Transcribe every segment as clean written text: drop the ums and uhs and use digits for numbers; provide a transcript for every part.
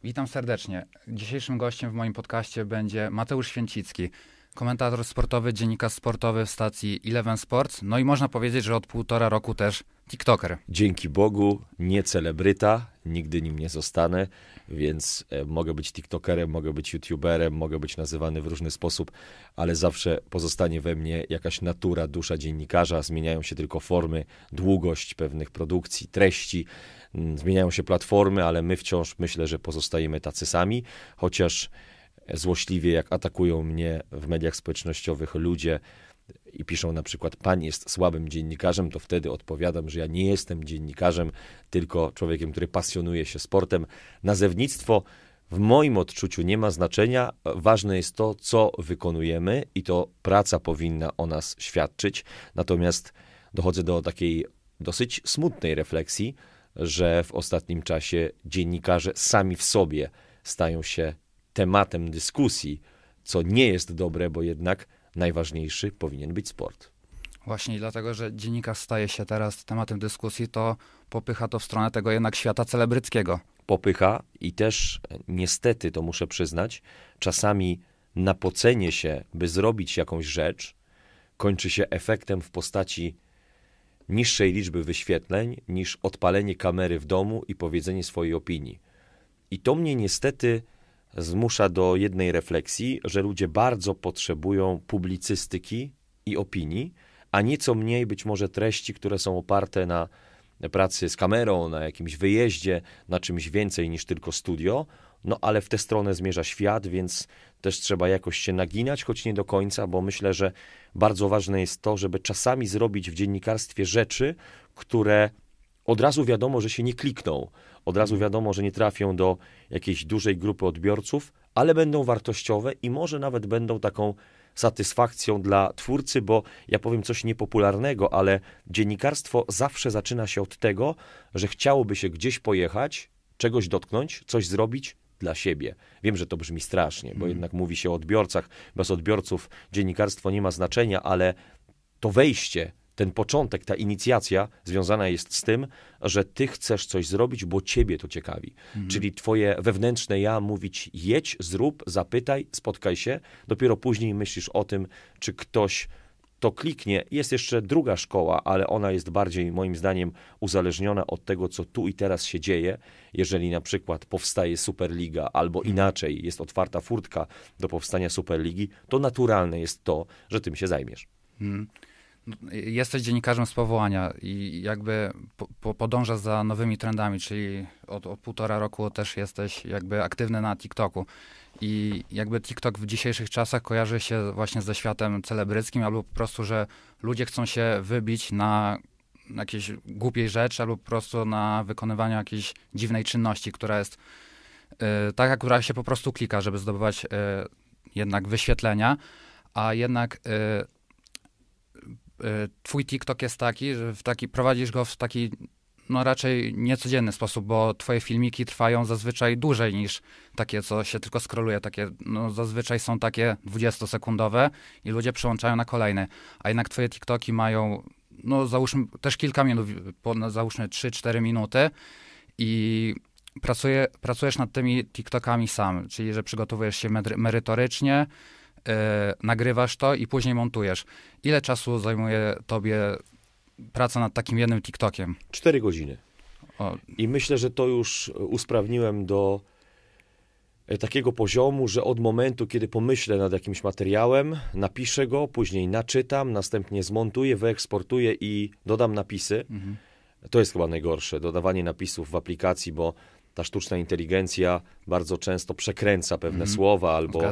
Witam serdecznie. Dzisiejszym gościem w moim podcaście będzie Mateusz Święcicki, komentator sportowy, dziennikarz sportowy w stacji Eleven Sports, no i można powiedzieć, że od 1,5 roku też TikToker. Dzięki Bogu, nie celebryta, nigdy nim nie zostanę, więc mogę być TikTokerem, mogę być YouTuberem, mogę być nazywany w różny sposób, ale zawsze pozostanie we mnie jakaś natura, dusza dziennikarza, zmieniają się tylko formy, długość pewnych produkcji, treści, zmieniają się platformy, ale my wciąż myślę, że pozostajemy tacy sami, chociaż złośliwie jak atakują mnie w mediach społecznościowych ludzie i piszą na przykład, pan jest słabym dziennikarzem, to wtedy odpowiadam, że ja nie jestem dziennikarzem, tylko człowiekiem, który pasjonuje się sportem. Nazewnictwo w moim odczuciu nie ma znaczenia. Ważne jest to, co wykonujemy i to praca powinna o nas świadczyć. Natomiast dochodzę do takiej dosyć smutnej refleksji, że w ostatnim czasie dziennikarze sami w sobie stają się tematem dyskusji, co nie jest dobre, bo jednak najważniejszy powinien być sport. Właśnie dlatego, że dziennikarz staje się teraz tematem dyskusji, to popycha to w stronę tego jednak świata celebryckiego. Popycha i też niestety, to muszę przyznać, czasami napocenie się, by zrobić jakąś rzecz, kończy się efektem w postaci niższej liczby wyświetleń niż odpalenie kamery w domu i powiedzenie swojej opinii. I to mnie niestety zmusza do jednej refleksji, że ludzie bardzo potrzebują publicystyki i opinii, a nieco mniej być może treści, które są oparte na pracy z kamerą, na jakimś wyjeździe, na czymś więcej niż tylko studio, no ale w tę stronę zmierza świat, więc też trzeba jakoś się naginać, choć nie do końca, bo myślę, że bardzo ważne jest to, żeby czasami zrobić w dziennikarstwie rzeczy, które od razu wiadomo, że się nie klikną, od razu wiadomo, że nie trafią do jakiejś dużej grupy odbiorców, ale będą wartościowe i może nawet będą taką satysfakcją dla twórcy, bo ja powiem coś niepopularnego, ale dziennikarstwo zawsze zaczyna się od tego, że chciałoby się gdzieś pojechać, czegoś dotknąć, coś zrobić dla siebie. Wiem, że to brzmi strasznie, bo jednak mówi się o odbiorcach. Bez odbiorców dziennikarstwo nie ma znaczenia, ale to wejście, ten początek, ta inicjacja związana jest z tym, że ty chcesz coś zrobić, bo ciebie to ciekawi. Czyli twoje wewnętrzne ja mówi ci jedź, zrób, zapytaj, spotkaj się. Dopiero później myślisz o tym, czy ktoś to kliknie. Jest jeszcze druga szkoła, ale ona jest bardziej moim zdaniem uzależniona od tego, co tu i teraz się dzieje. Jeżeli na przykład powstaje Superliga albo inaczej jest otwarta furtka do powstania Superligi, to naturalne jest to, że tym się zajmiesz. Jesteś dziennikarzem z powołania i jakby podążasz za nowymi trendami, czyli od 1,5 roku też jesteś jakby aktywny na TikToku. I jakby TikTok w dzisiejszych czasach kojarzy się właśnie ze światem celebryckim, albo po prostu, że ludzie chcą się wybić na jakiejś głupiej rzeczy, albo po prostu na wykonywaniu jakiejś dziwnej czynności, która jest taka, która się po prostu klika, żeby zdobywać jednak wyświetlenia, a jednak twój TikTok jest taki, że prowadzisz go w taki no raczej niecodzienny sposób, bo twoje filmiki trwają zazwyczaj dłużej niż takie, co się tylko scrolluje. Takie, no zazwyczaj są takie 20-sekundowe i ludzie przełączają na kolejne. A jednak twoje TikToki mają, no załóżmy też kilka minut, załóżmy 3-4 minuty i pracujesz nad tymi TikTokami sam, czyli że przygotowujesz się merytorycznie, nagrywasz to i później montujesz. Ile czasu zajmuje tobie praca nad takim jednym TikTokiem? 4 godziny. O. I myślę, że to już usprawniłem do takiego poziomu, że od momentu, kiedy pomyślę nad jakimś materiałem, napiszę go, później naczytam, następnie zmontuję, wyeksportuję i dodam napisy. To jest chyba najgorsze, dodawanie napisów w aplikacji, bo ta sztuczna inteligencja bardzo często przekręca pewne słowa albo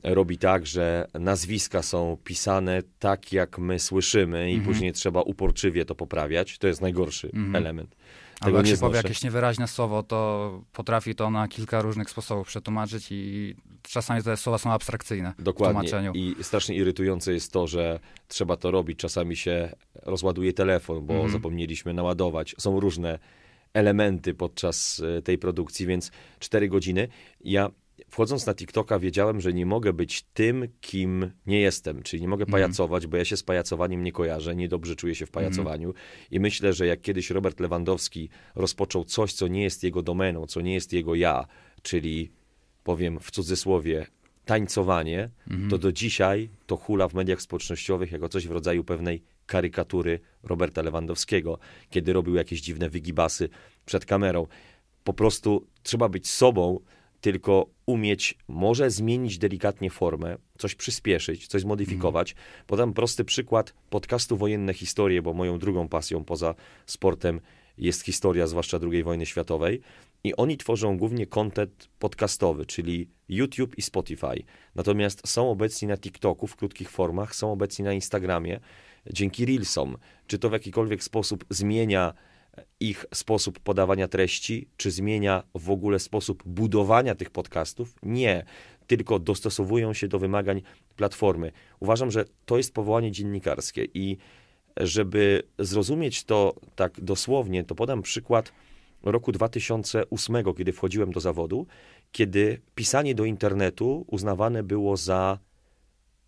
robi tak, że nazwiska są pisane tak, jak my słyszymy i później trzeba uporczywie to poprawiać. To jest najgorszy element. Albo jak się powie jakieś niewyraźne słowo, to potrafi to na kilka różnych sposobów przetłumaczyć i czasami te słowa są abstrakcyjne. Dokładnie. W tłumaczeniu. I strasznie irytujące jest to, że trzeba to robić. Czasami się rozładuje telefon, bo zapomnieliśmy naładować. Są różne elementy podczas tej produkcji, więc 4 godziny. Ja wchodząc na TikToka wiedziałem, że nie mogę być tym, kim nie jestem, czyli nie mogę pajacować, bo ja się z pajacowaniem nie kojarzę, niedobrze czuję się w pajacowaniu i myślę, że jak kiedyś Robert Lewandowski rozpoczął coś, co nie jest jego domeną, co nie jest jego ja, czyli powiem w cudzysłowie tańcowanie, to do dzisiaj to hula w mediach społecznościowych jako coś w rodzaju pewnej karykatury Roberta Lewandowskiego, kiedy robił jakieś dziwne wygibasy przed kamerą. Po prostu trzeba być sobą, tylko umieć może zmienić delikatnie formę, coś przyspieszyć, coś zmodyfikować. Podam prosty przykład podcastu Wojenne Historie, bo moją drugą pasją poza sportem jest historia, zwłaszcza II wojny światowej. I oni tworzą głównie content podcastowy, czyli YouTube i Spotify. Natomiast są obecni na TikToku w krótkich formach, są obecni na Instagramie dzięki Reelsom. Czy to w jakikolwiek sposób zmienia ich sposób podawania treści, czy zmienia w ogóle sposób budowania tych podcastów? Nie, tylko dostosowują się do wymagań platformy. Uważam, że to jest powołanie dziennikarskie i żeby zrozumieć to tak dosłownie, to podam przykład roku 2008, kiedy wchodziłem do zawodu, kiedy pisanie do internetu uznawane było za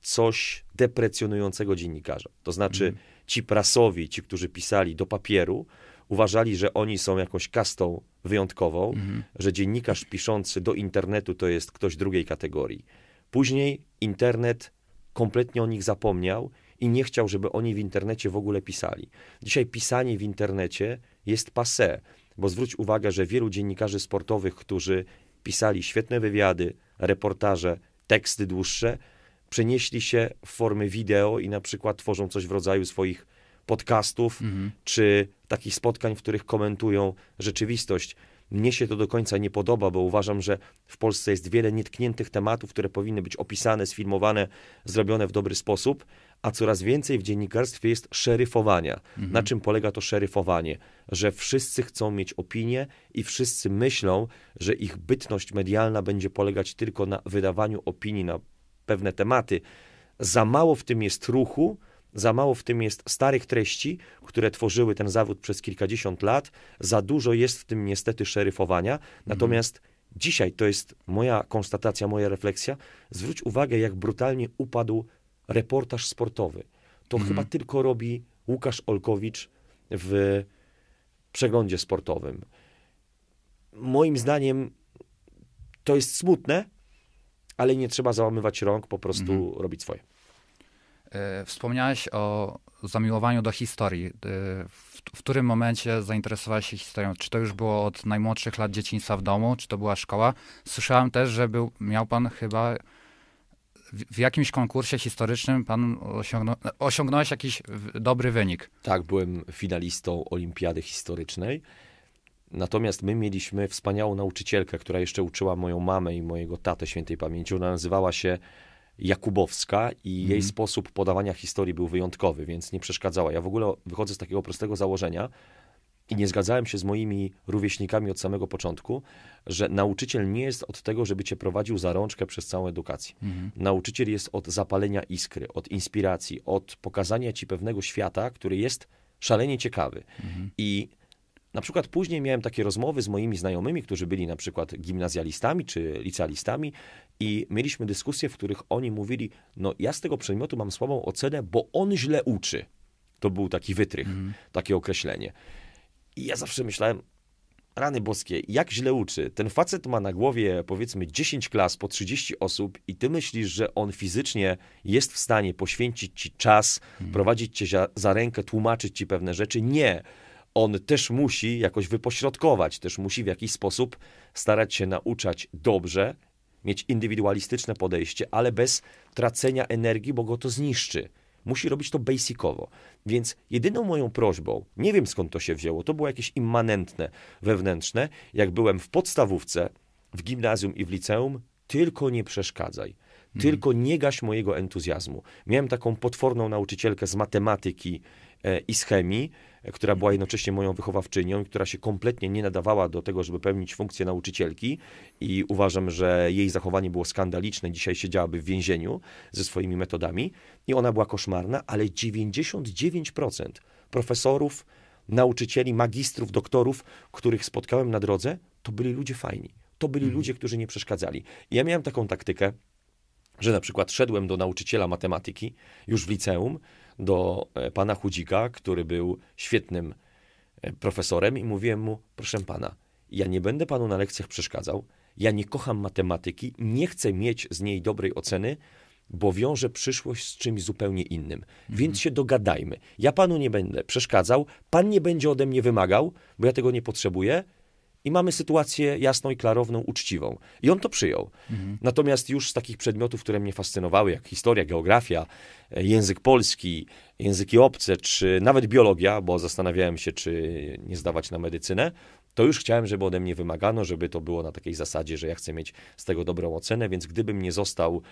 coś deprecjonującego dziennikarza. To znaczy ci prasowi, ci, którzy pisali do papieru, uważali, że oni są jakąś kastą wyjątkową, że dziennikarz piszący do internetu to jest ktoś drugiej kategorii. Później internet kompletnie o nich zapomniał i nie chciał, żeby oni w internecie w ogóle pisali. Dzisiaj pisanie w internecie jest passé, bo zwróć uwagę, że wielu dziennikarzy sportowych, którzy pisali świetne wywiady, reportaże, teksty dłuższe, przenieśli się w formy wideo i na przykład tworzą coś w rodzaju swoich podcastów, czy takich spotkań, w których komentują rzeczywistość. Mnie się to do końca nie podoba, bo uważam, że w Polsce jest wiele nietkniętych tematów, które powinny być opisane, sfilmowane, zrobione w dobry sposób, a coraz więcej w dziennikarstwie jest szeryfowania. Na czym polega to szeryfowanie? Że wszyscy chcą mieć opinię i wszyscy myślą, że ich bytność medialna będzie polegać tylko na wydawaniu opinii na pewne tematy. Za mało w tym jest ruchu, za mało w tym jest starych treści, które tworzyły ten zawód przez kilkadziesiąt lat. Za dużo jest w tym niestety szeryfowania. Natomiast dzisiaj, to jest moja konstatacja, moja refleksja, zwróć uwagę, jak brutalnie upadł reportaż sportowy. To chyba tylko robi Łukasz Olkowicz w przeglądzie sportowym. Moim zdaniem to jest smutne, ale nie trzeba załamywać rąk, po prostu robić swoje. Wspomniałeś o zamiłowaniu do historii. W którym momencie zainteresowałeś się historią? Czy to już było od najmłodszych lat dzieciństwa w domu, czy to była szkoła? Słyszałem też, że miał pan chyba w jakimś konkursie historycznym pan osiągnąłeś jakiś dobry wynik. Tak, byłem finalistą olimpiady historycznej. Natomiast my mieliśmy wspaniałą nauczycielkę, która jeszcze uczyła moją mamę i mojego tatę świętej pamięci. Ona nazywała się Jakubowska i jej sposób podawania historii był wyjątkowy, więc nie przeszkadzała. Ja w ogóle wychodzę z takiego prostego założenia i nie zgadzałem się z moimi rówieśnikami od samego początku, że nauczyciel nie jest od tego, żeby cię prowadził za rączkę przez całą edukację. Nauczyciel jest od zapalenia iskry, od inspiracji, od pokazania ci pewnego świata, który jest szalenie ciekawy. I na przykład później miałem takie rozmowy z moimi znajomymi, którzy byli na przykład gimnazjalistami czy licealistami i mieliśmy dyskusje, w których oni mówili, no ja z tego przedmiotu mam słabą ocenę, bo on źle uczy. To był taki wytrych, takie określenie. I ja zawsze myślałem, rany boskie, jak źle uczy? Ten facet ma na głowie powiedzmy 10 klas po 30 osób i ty myślisz, że on fizycznie jest w stanie poświęcić ci czas, prowadzić cię za rękę, tłumaczyć ci pewne rzeczy? Nie. On też musi jakoś wypośrodkować, też musi w jakiś sposób starać się nauczać dobrze, mieć indywidualistyczne podejście, ale bez tracenia energii, bo go to zniszczy. Musi robić to basicowo. Więc jedyną moją prośbą, nie wiem skąd to się wzięło, to było jakieś immanentne, wewnętrzne, jak byłem w podstawówce, w gimnazjum i w liceum, tylko nie przeszkadzaj. Tylko nie gaś mojego entuzjazmu. Miałem taką potworną nauczycielkę z matematyki i z chemii, która była jednocześnie moją wychowawczynią, która się kompletnie nie nadawała do tego, żeby pełnić funkcję nauczycielki i uważam, że jej zachowanie było skandaliczne. Dzisiaj siedziałaby w więzieniu ze swoimi metodami i ona była koszmarna, ale 99% profesorów, nauczycieli, magistrów, doktorów, których spotkałem na drodze, to byli ludzie fajni. To byli ludzie, którzy nie przeszkadzali. I ja miałem taką taktykę, że na przykład szedłem do nauczyciela matematyki już w liceum, do pana Chudzika, który był świetnym profesorem i mówiłem mu, proszę pana, ja nie będę panu na lekcjach przeszkadzał, ja nie kocham matematyki, nie chcę mieć z niej dobrej oceny, bo wiąże przyszłość z czymś zupełnie innym. Więc się dogadajmy. Ja panu nie będę przeszkadzał, pan nie będzie ode mnie wymagał, bo ja tego nie potrzebuję i mamy sytuację jasną i klarowną, uczciwą. I on to przyjął. Natomiast już z takich przedmiotów, które mnie fascynowały, jak historia, geografia, język polski, języki obce, czy nawet biologia, bo zastanawiałem się, czy nie zdawać na medycynę, to już chciałem, żeby ode mnie wymagano, żeby to było na takiej zasadzie, że ja chcę mieć z tego dobrą ocenę, więc gdybym nie został,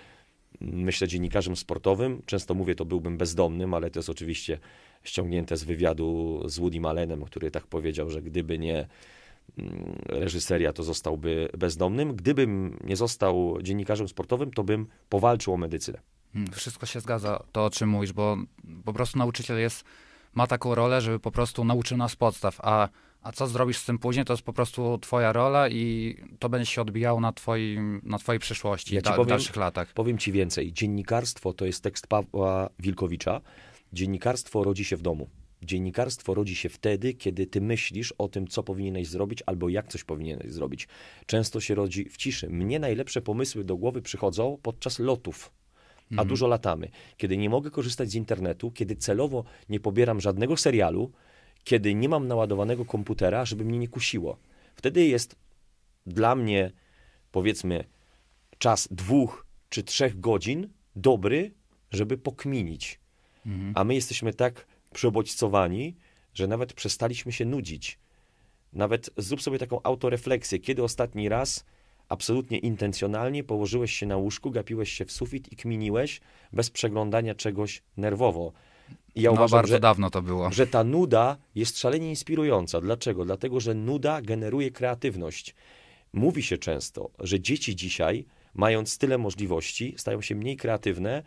myślę, dziennikarzem sportowym, często mówię, to byłbym bezdomnym, ale to jest oczywiście ściągnięte z wywiadu z Woodym Allenem, który tak powiedział, że gdyby nie reżyseria, to zostałby bezdomnym. Gdybym nie został dziennikarzem sportowym, to bym powalczył o medycynę. Wszystko się zgadza, to o czym mówisz, bo po prostu nauczyciel ma taką rolę, żeby po prostu nauczył nas podstaw, a co zrobisz z tym później, to jest po prostu twoja rola i to będzie się odbijało na twojej przyszłości w dalszych latach. Powiem ci więcej. Dziennikarstwo to jest tekst Pawła Wilkowicza. Dziennikarstwo rodzi się w domu. Dziennikarstwo rodzi się wtedy, kiedy ty myślisz o tym, co powinieneś zrobić albo jak coś powinieneś zrobić. Często się rodzi w ciszy. Mnie najlepsze pomysły do głowy przychodzą podczas lotów, a dużo latamy. Kiedy nie mogę korzystać z internetu, kiedy celowo nie pobieram żadnego serialu, kiedy nie mam naładowanego komputera, żeby mnie nie kusiło. Wtedy jest dla mnie, powiedzmy, czas 2 czy 3 godzin dobry, żeby pokminić. A my jesteśmy tak przebodźcowani, że nawet przestaliśmy się nudzić. Nawet zrób sobie taką autorefleksję. Kiedy ostatni raz absolutnie intencjonalnie położyłeś się na łóżku, gapiłeś się w sufit i kminiłeś bez przeglądania czegoś nerwowo? I ja uważam, bardzo dawno to było. Że ta nuda jest szalenie inspirująca. Dlaczego? Dlatego, że nuda generuje kreatywność. Mówi się często, że dzieci dzisiaj, mając tyle możliwości, stają się mniej kreatywne,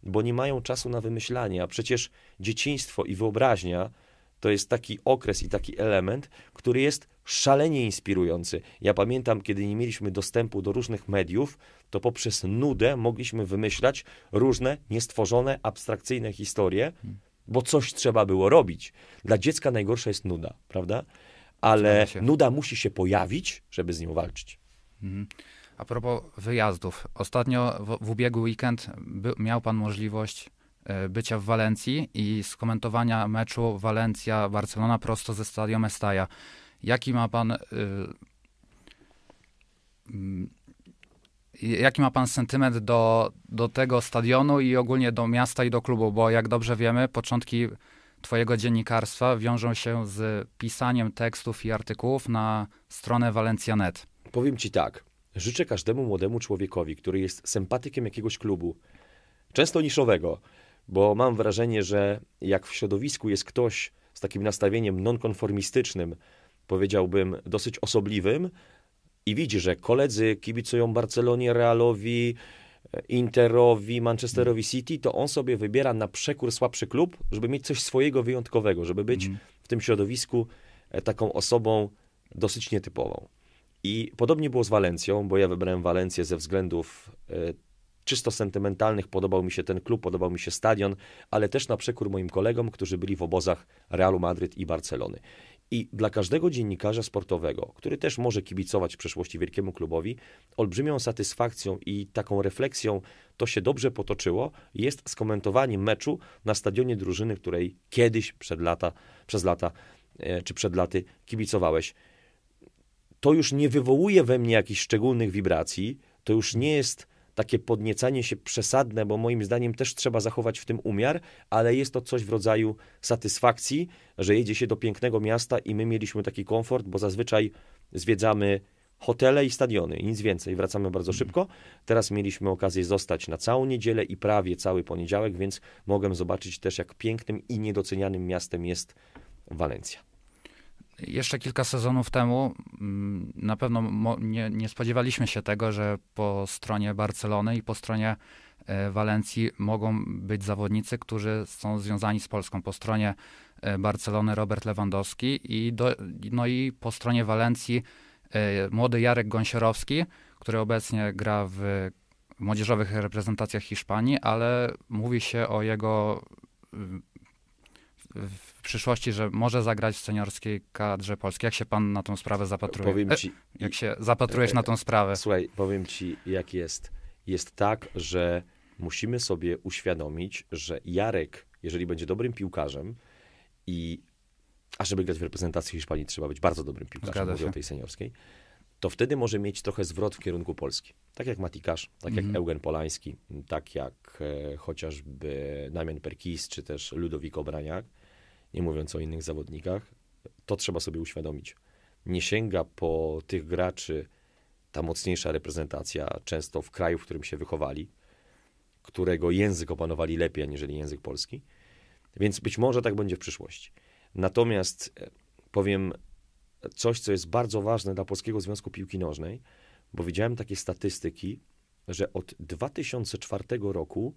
bo nie mają czasu na wymyślanie, a przecież dzieciństwo i wyobraźnia to jest taki okres i taki element, który jest szalenie inspirujący. Ja pamiętam, kiedy nie mieliśmy dostępu do różnych mediów, to poprzez nudę mogliśmy wymyślać różne niestworzone, abstrakcyjne historie, bo coś trzeba było robić. Dla dziecka najgorsza jest nuda, prawda? Ale nuda musi się pojawić, żeby z nią walczyć. A propos wyjazdów. Ostatnio w ubiegły weekend miał pan możliwość bycia w Walencji i skomentowania meczu Walencja-Barcelona prosto ze Stadio Mestalla. Jaki ma pan sentyment do tego stadionu i ogólnie do miasta i do klubu? Bo jak dobrze wiemy, początki twojego dziennikarstwa wiążą się z pisaniem tekstów i artykułów na stronę Valencia.net. Powiem ci tak. Życzę każdemu młodemu człowiekowi, który jest sympatykiem jakiegoś klubu, często niszowego, bo mam wrażenie, że jak w środowisku jest ktoś z takim nastawieniem nonkonformistycznym, powiedziałbym dosyć osobliwym i widzi, że koledzy kibicują Barcelonie, Realowi, Interowi, Manchesterowi City, to on sobie wybiera na przekór słabszy klub, żeby mieć coś swojego wyjątkowego, żeby być w tym środowisku taką osobą dosyć nietypową. I podobnie było z Walencją, bo ja wybrałem Walencję ze względów czysto sentymentalnych. Podobał mi się ten klub, podobał mi się stadion, ale też na przekór moim kolegom, którzy byli w obozach Realu Madryt i Barcelony. I dla każdego dziennikarza sportowego, który też może kibicować w przeszłości wielkiemu klubowi, olbrzymią satysfakcją i taką refleksją to się dobrze potoczyło, jest skomentowanie meczu na stadionie drużyny, której kiedyś przed laty kibicowałeś. To już nie wywołuje we mnie jakichś szczególnych wibracji, to już nie jest takie podniecanie się przesadne, bo moim zdaniem też trzeba zachować w tym umiar, ale jest to coś w rodzaju satysfakcji, że jedzie się do pięknego miasta i my mieliśmy taki komfort, bo zazwyczaj zwiedzamy hotele i stadiony i nic więcej. Wracamy bardzo szybko. Teraz mieliśmy okazję zostać na całą niedzielę i prawie cały poniedziałek, więc mogłem zobaczyć też, jak pięknym i niedocenianym miastem jest Walencja. Jeszcze kilka sezonów temu na pewno nie spodziewaliśmy się tego, że po stronie Barcelony i po stronie Walencji mogą być zawodnicy, którzy są związani z Polską. Po stronie Barcelony Robert Lewandowski i po stronie Walencji młody Jarek Gąsiorowski, który obecnie gra w młodzieżowych reprezentacjach Hiszpanii, ale mówi się o jego w przyszłości, że może zagrać w seniorskiej kadrze Polski? Jak się pan na tą sprawę zapatruje? Powiem ci, Jak się zapatrujesz na tą sprawę? Słuchaj, powiem ci, jak jest. Jest tak, że musimy sobie uświadomić, że Jarek, jeżeli będzie dobrym piłkarzem a żeby grać w reprezentacji Hiszpanii, trzeba być bardzo dobrym piłkarzem, mówię o tej seniorskiej, to wtedy może mieć trochę zwrot w kierunku Polski. Tak jak Matikasz, tak jak Eugen Polański, tak jak chociażby Damian Perkis, czy też Ludowik Obraniak, nie mówiąc o innych zawodnikach, to trzeba sobie uświadomić. Nie sięga po tych graczy ta mocniejsza reprezentacja, często w kraju, w którym się wychowali, którego język opanowali lepiej, aniżeli język polski. Więc być może tak będzie w przyszłości. Natomiast powiem coś, co jest bardzo ważne dla Polskiego Związku Piłki Nożnej, bo widziałem takie statystyki, że od 2004 roku,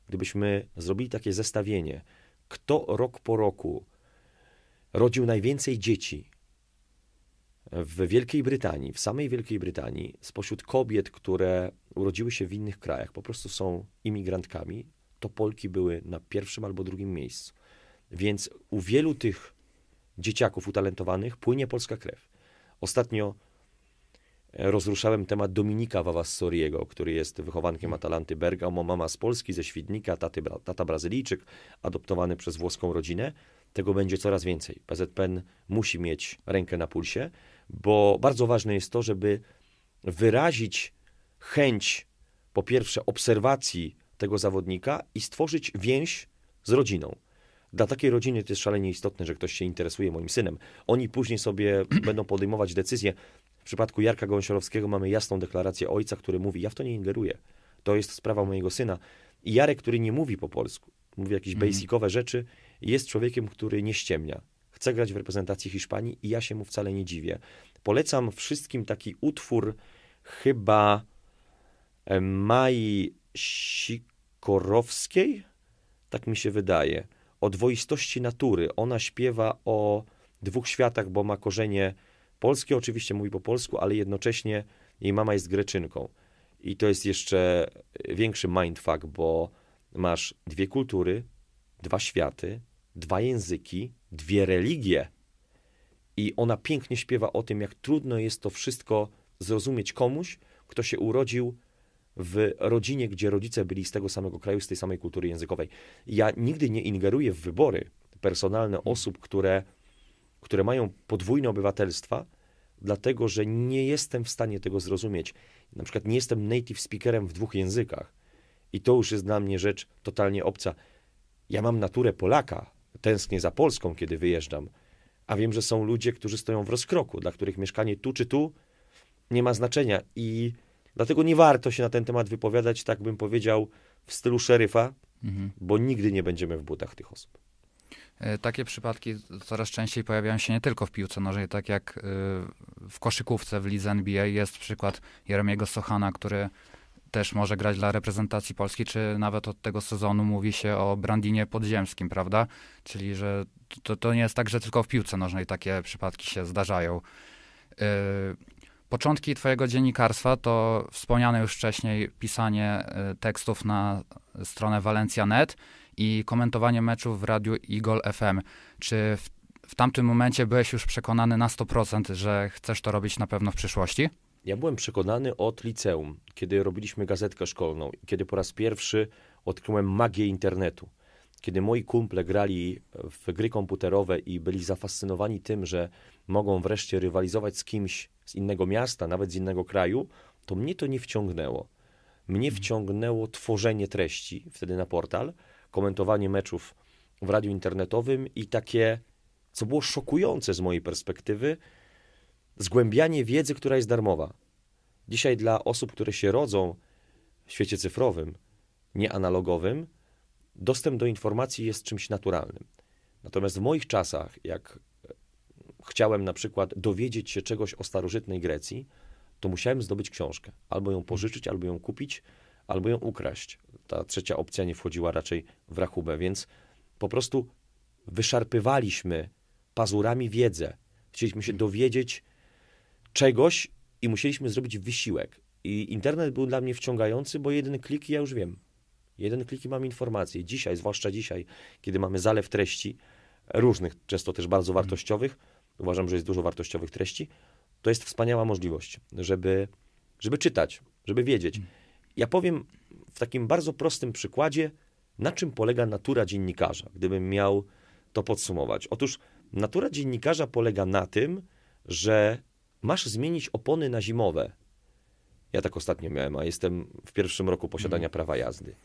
gdybyśmy zrobili takie zestawienie, kto rok po roku rodził najwięcej dzieci w Wielkiej Brytanii, w samej Wielkiej Brytanii, spośród kobiet, które urodziły się w innych krajach, po prostu są imigrantkami, to Polki były na pierwszym albo drugim miejscu. Więc u wielu tych dzieciaków utalentowanych płynie polska krew. Ostatnio rozruszałem temat Dominika Vavassoriego, który jest wychowankiem Atalanty Bergamo, mama z Polski, ze Świdnika, tata Brazylijczyk, adoptowany przez włoską rodzinę. Tego będzie coraz więcej. PZPN musi mieć rękę na pulsie, bo bardzo ważne jest to, żeby wyrazić chęć, po pierwsze, obserwacji tego zawodnika i stworzyć więź z rodziną. Dla takiej rodziny to jest szalenie istotne, że ktoś się interesuje moim synem. Oni później sobie będą podejmować decyzje. W przypadku Jarka Gąsiorowskiego mamy jasną deklarację ojca, który mówi, ja w to nie ingeruję. To jest sprawa mojego syna. I Jarek, który nie mówi po polsku, mówi jakieś basicowe rzeczy, jest człowiekiem, który nie ściemnia. Chce grać w reprezentacji Hiszpanii i ja się mu wcale nie dziwię. Polecam wszystkim taki utwór chyba Mai Sikorowskiej, tak mi się wydaje, o dwoistości natury. Ona śpiewa o dwóch światach, bo ma korzenie polskie, oczywiście mówi po polsku, ale jednocześnie jej mama jest Greczynką. I to jest jeszcze większy mindfuck, bo masz dwie kultury, dwa światy, dwa języki, dwie religie. I ona pięknie śpiewa o tym, jak trudno jest to wszystko zrozumieć komuś, kto się urodził w rodzinie, gdzie rodzice byli z tego samego kraju, z tej samej kultury językowej. Ja nigdy nie ingeruję w wybory personalne osób, które mają podwójne obywatelstwa, dlatego że nie jestem w stanie tego zrozumieć. Na przykład nie jestem native speakerem w dwóch językach. I to już jest dla mnie rzecz totalnie obca. Ja mam naturę Polaka, tęsknię za Polską, kiedy wyjeżdżam, a wiem, że są ludzie, którzy stoją w rozkroku, dla których mieszkanie tu czy tu nie ma znaczenia i dlatego nie warto się na ten temat wypowiadać, tak bym powiedział, w stylu szeryfa, bo nigdy nie będziemy w butach tych osób. Takie przypadki coraz częściej pojawiają się nie tylko w piłce nożnej, tak jak w koszykówce w lidze NBA jest przykład Jeremiego Sochana, który też może grać dla reprezentacji Polski, czy nawet od tego sezonu mówi się o Brandinie Podziemskim, prawda? Czyli, że to nie jest tak, że tylko w piłce nożnej takie przypadki się zdarzają. Początki twojego dziennikarstwa to wspomniane już wcześniej pisanie tekstów na stronę Valencia.net i komentowanie meczów w radiu Igol FM. Czy w tamtym momencie byłeś już przekonany na 100%, że chcesz to robić na pewno w przyszłości? Ja byłem przekonany od liceum, kiedy robiliśmy gazetkę szkolną, kiedy po raz pierwszy odkryłem magię internetu. Kiedy moi kumple grali w gry komputerowe i byli zafascynowani tym, że mogą wreszcie rywalizować z kimś z innego miasta, nawet z innego kraju, to mnie to nie wciągnęło. Mnie wciągnęło tworzenie treści, wtedy na portal, komentowanie meczów w radiu internetowym i takie, co było szokujące z mojej perspektywy, zgłębianie wiedzy, która jest darmowa. Dzisiaj dla osób, które się rodzą w świecie cyfrowym, nie analogowym, dostęp do informacji jest czymś naturalnym. Natomiast w moich czasach, jak chciałem na przykład dowiedzieć się czegoś o starożytnej Grecji, to musiałem zdobyć książkę. Albo ją pożyczyć, albo ją kupić, albo ją ukraść. Ta trzecia opcja nie wchodziła raczej w rachubę, więc po prostu wyszarpywaliśmy pazurami wiedzę. Chcieliśmy się dowiedzieć czegoś i musieliśmy zrobić wysiłek. I internet był dla mnie wciągający, bo jeden klik i ja już wiem. Jeden klik i mam informację. Dzisiaj, zwłaszcza dzisiaj, kiedy mamy zalew treści, różnych, często też bardzo wartościowych, uważam, że jest dużo wartościowych treści, to jest wspaniała możliwość, żeby czytać, żeby wiedzieć. Ja powiem w takim bardzo prostym przykładzie, na czym polega natura dziennikarza, gdybym miał to podsumować. Otóż natura dziennikarza polega na tym, że masz zmienić opony na zimowe. Ja tak ostatnio miałem, a jestem w pierwszym roku posiadania prawa jazdy.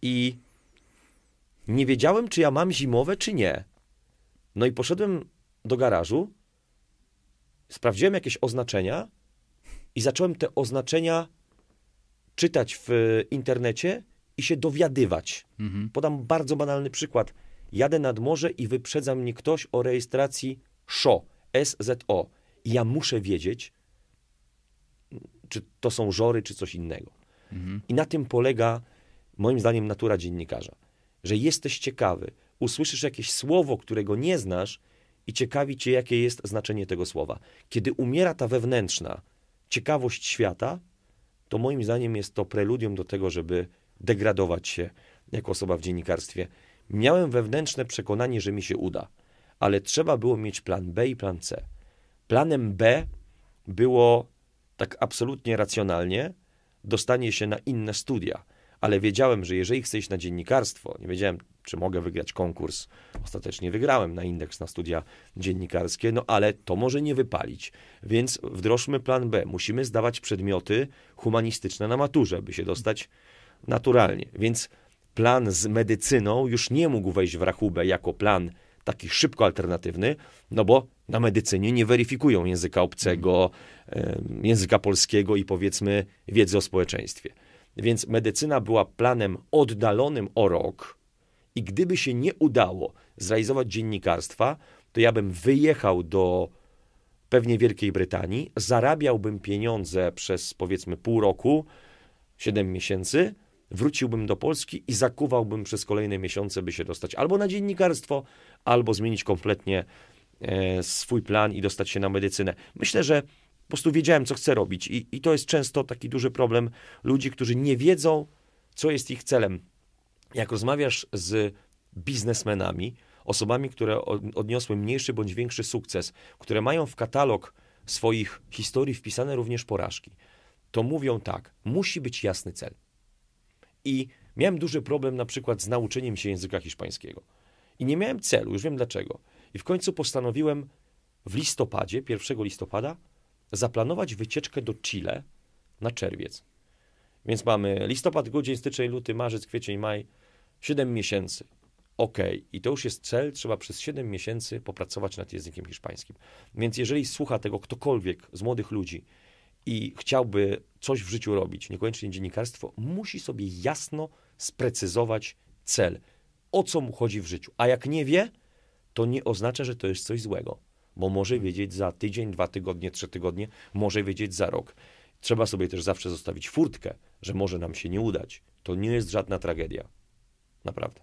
I nie wiedziałem, czy ja mam zimowe, czy nie. No i poszedłem do garażu, sprawdziłem jakieś oznaczenia i zacząłem te oznaczenia czytać w internecie i się dowiadywać. Podam bardzo banalny przykład. Jadę nad morze i wyprzedza mnie ktoś o rejestracji SZO, SZO. I ja muszę wiedzieć, czy to są żory, czy coś innego. I na tym polega, moim zdaniem, natura dziennikarza. Że jesteś ciekawy, usłyszysz jakieś słowo, którego nie znasz i ciekawi cię, jakie jest znaczenie tego słowa. Kiedy umiera ta wewnętrzna ciekawość świata, to moim zdaniem jest to preludium do tego, żeby degradować się jako osoba w dziennikarstwie. Miałem wewnętrzne przekonanie, że mi się uda, ale trzeba było mieć plan B i plan C. Planem B było tak absolutnie racjonalnie dostanie się na inne studia, ale wiedziałem, że jeżeli chcę iść na dziennikarstwo, nie wiedziałem, czy mogę wygrać konkurs. Ostatecznie wygrałem na indeks na studia dziennikarskie, no ale to może nie wypalić. Więc wdrożmy plan B. Musimy zdawać przedmioty humanistyczne na maturze, by się dostać naturalnie. Więc plan z medycyną już nie mógł wejść w rachubę jako plan taki szybko alternatywny, no bo na medycynie nie weryfikują języka obcego, języka polskiego i powiedzmy wiedzy o społeczeństwie. Więc medycyna była planem oddalonym o rok i gdyby się nie udało zrealizować dziennikarstwa, to ja bym wyjechał do pewnie Wielkiej Brytanii, zarabiałbym pieniądze przez powiedzmy pół roku, 7 miesięcy, wróciłbym do Polski i zakuwałbym przez kolejne miesiące, by się dostać albo na dziennikarstwo, albo zmienić kompletnie swój plan i dostać się na medycynę. Myślę, że po prostu wiedziałem, co chcę robić i to jest często taki duży problem ludzi, którzy nie wiedzą, co jest ich celem. Jak rozmawiasz z biznesmenami, osobami, które odniosły mniejszy bądź większy sukces, które mają w katalog swoich historii wpisane również porażki, to mówią tak, musi być jasny cel. I miałem duży problem na przykład z nauczeniem się języka hiszpańskiego. I nie miałem celu, już wiem dlaczego. I w końcu postanowiłem w listopadzie, 1 listopada, zaplanować wycieczkę do Chile na czerwiec. Więc mamy listopad, grudzień, styczeń, luty, marzec, kwiecień, maj, 7 miesięcy. I to już jest cel, trzeba przez 7 miesięcy popracować nad językiem hiszpańskim. Więc jeżeli słucha tego ktokolwiek z młodych ludzi i chciałby coś w życiu robić, niekoniecznie dziennikarstwo, musi sobie jasno sprecyzować cel, o co mu chodzi w życiu. A jak nie wie, to nie oznacza, że to jest coś złego, bo może wiedzieć za tydzień, 2 tygodnie, 3 tygodnie, może wiedzieć za rok. Trzeba sobie też zawsze zostawić furtkę, że może nam się nie udać. To nie jest żadna tragedia. Naprawdę.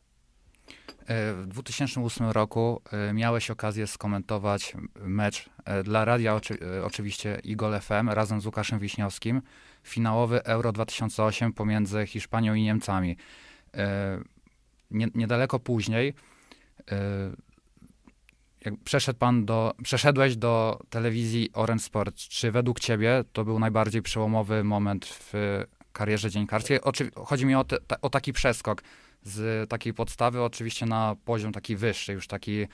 W 2008 roku miałeś okazję skomentować mecz dla radia, oczywiście Igol FM, razem z Łukaszem Wiśniowskim, finałowy Euro 2008 pomiędzy Hiszpanią i Niemcami. Niedaleko później jak przeszedłeś do telewizji Orange Sport. Czy według ciebie to był najbardziej przełomowy moment w karierze dziennikarskiej? Chodzi mi o taki przeskok z takiej podstawy oczywiście na poziom taki wyższy, już taki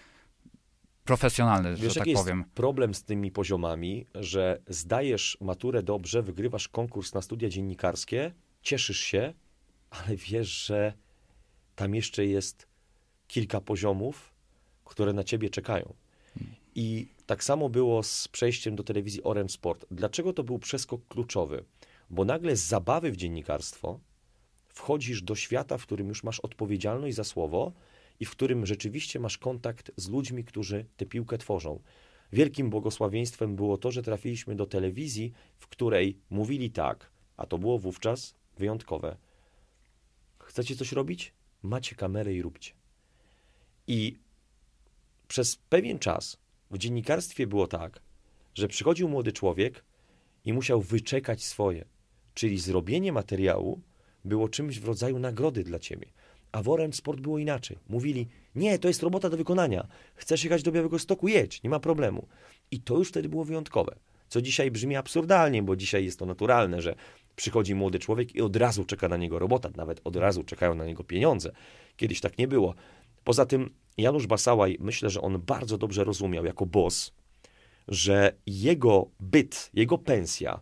profesjonalny, Wiesz, że tak powiem. Jest problem z tymi poziomami, że zdajesz maturę dobrze, wygrywasz konkurs na studia dziennikarskie, cieszysz się, ale wiesz, że tam jeszcze jest kilka poziomów, które na ciebie czekają. I tak samo było z przejściem do telewizji Orange Sport. Dlaczego to był przeskok kluczowy? Bo nagle z zabawy w dziennikarstwo wchodzisz do świata, w którym już masz odpowiedzialność za słowo i w którym rzeczywiście masz kontakt z ludźmi, którzy tę piłkę tworzą. Wielkim błogosławieństwem było to, że trafiliśmy do telewizji, w której mówili tak, a to było wówczas wyjątkowe. Chcecie coś robić? Macie kamerę i róbcie. I przez pewien czas w dziennikarstwie było tak, że przychodził młody człowiek i musiał wyczekać swoje, czyli zrobienie materiału było czymś w rodzaju nagrody dla ciebie. A w Orange Sport było inaczej. Mówili, Nie, to jest robota do wykonania. Chcesz jechać do Białegostoku? Jedź, nie ma problemu. I to już wtedy było wyjątkowe. Co dzisiaj brzmi absurdalnie, bo dzisiaj jest to naturalne, że przychodzi młody człowiek i od razu czeka na niego robota, nawet od razu czekają na niego pieniądze. Kiedyś tak nie było. Poza tym Janusz Basałaj, myślę, że on bardzo dobrze rozumiał jako boss, że jego byt, jego pensja,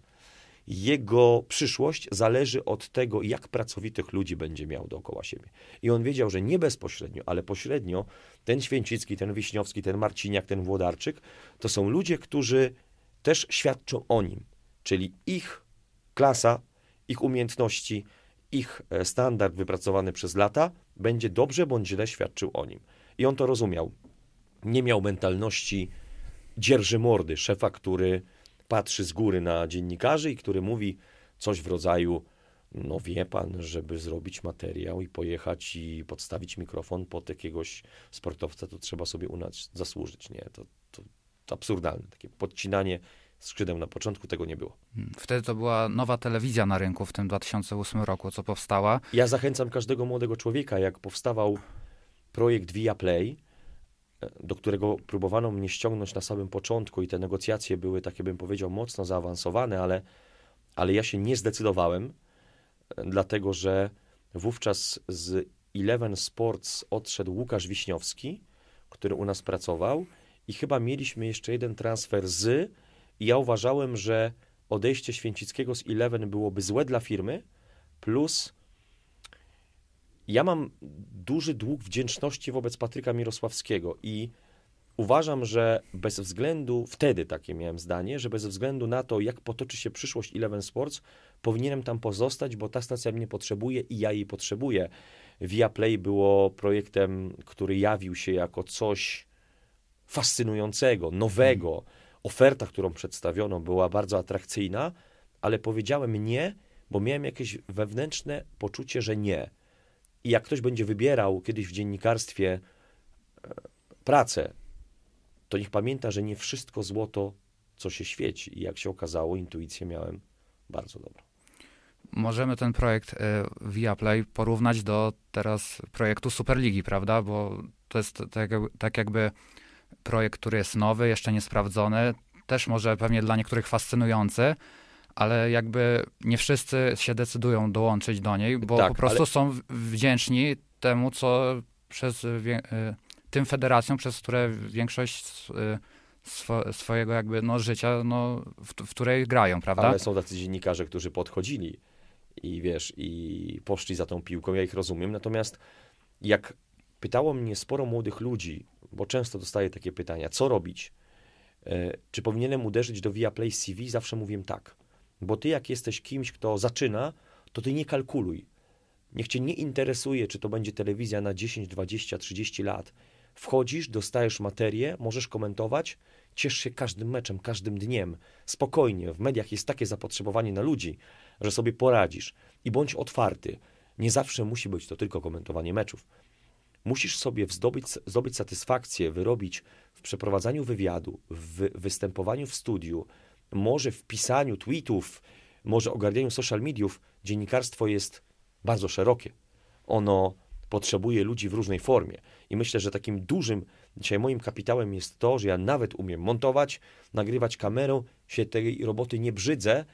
jego przyszłość zależy od tego, jak pracowitych ludzi będzie miał dookoła siebie. I on wiedział, że nie bezpośrednio, ale pośrednio ten Święcicki, ten Wiśniowski, ten Marciniak, ten Włodarczyk, to są ludzie, którzy też świadczą o nim. Czyli ich klasa, ich umiejętności, ich standard wypracowany przez lata będzie dobrze bądź źle świadczył o nim. I on to rozumiał. Nie miał mentalności dzierży mordy, szefa, który patrzy z góry na dziennikarzy i który mówi coś w rodzaju: no wie pan, żeby zrobić materiał i pojechać i podstawić mikrofon pod jakiegoś sportowca, to trzeba sobie u nas zasłużyć. Nie, to absurdalne. Takie podcinanie skrzydeł na początku, tego nie było. Wtedy to była nowa telewizja na rynku w tym 2008 roku, co powstała. Ja zachęcam każdego młodego człowieka, jak powstawał projekt Viaplay, do którego próbowano mnie ściągnąć na samym początku i te negocjacje były, takie bym powiedział, mocno zaawansowane, ale ja się nie zdecydowałem, dlatego że wówczas z Eleven Sports odszedł Łukasz Wiśniowski, który u nas pracował i chyba mieliśmy jeszcze jeden transfer i ja uważałem, że odejście Święcickiego z Eleven byłoby złe dla firmy, plus ja mam duży dług wdzięczności wobec Patryka Mirosławskiego i uważam, że bez względu, wtedy takie miałem zdanie, że bez względu na to, jak potoczy się przyszłość Eleven Sports, powinienem tam pozostać, bo ta stacja mnie potrzebuje i ja jej potrzebuję. Viaplay było projektem, który jawił się jako coś fascynującego, nowego. Oferta, którą przedstawiono, była bardzo atrakcyjna, ale powiedziałem nie, bo miałem jakieś wewnętrzne poczucie, że nie. I jak ktoś będzie wybierał kiedyś w dziennikarstwie pracę, to niech pamięta, że nie wszystko złoto, co się świeci. I jak się okazało, intuicję miałem bardzo dobrą. Możemy ten projekt Viaplay porównać do teraz projektu Superligi, prawda? Bo to jest tak jakby projekt, który jest nowy, jeszcze niesprawdzony, też może pewnie dla niektórych fascynujący, ale jakby nie wszyscy się decydują dołączyć do niej, bo tak, po prostu są wdzięczni temu, co przez tym federacjom, przez które większość swojego jakby życia, w której grają, prawda? Ale są tacy dziennikarze, którzy podchodzili i wiesz, i poszli za tą piłką, ja ich rozumiem, natomiast jak pytało mnie sporo młodych ludzi, bo często dostaję takie pytania, co robić? Czy powinienem uderzyć do Viaplay CV? Zawsze mówię tak. Bo ty jak jesteś kimś, kto zaczyna, to ty nie kalkuluj. Niech cię nie interesuje, czy to będzie telewizja na 10, 20, 30 lat. Wchodzisz, dostajesz materię, możesz komentować, ciesz się każdym meczem, każdym dniem. Spokojnie, w mediach jest takie zapotrzebowanie na ludzi, że sobie poradzisz. I bądź otwarty. Nie zawsze musi być to tylko komentowanie meczów. Musisz sobie zdobyć satysfakcję, wyrobić w przeprowadzaniu wywiadu, w występowaniu w studiu, może w pisaniu tweetów, może ogarnianiu social mediów. Dziennikarstwo jest bardzo szerokie. Ono potrzebuje ludzi w różnej formie. I myślę, że takim dużym dzisiaj moim kapitałem jest to, że ja nawet umiem montować, nagrywać kamerą, się tej roboty nie brzydzę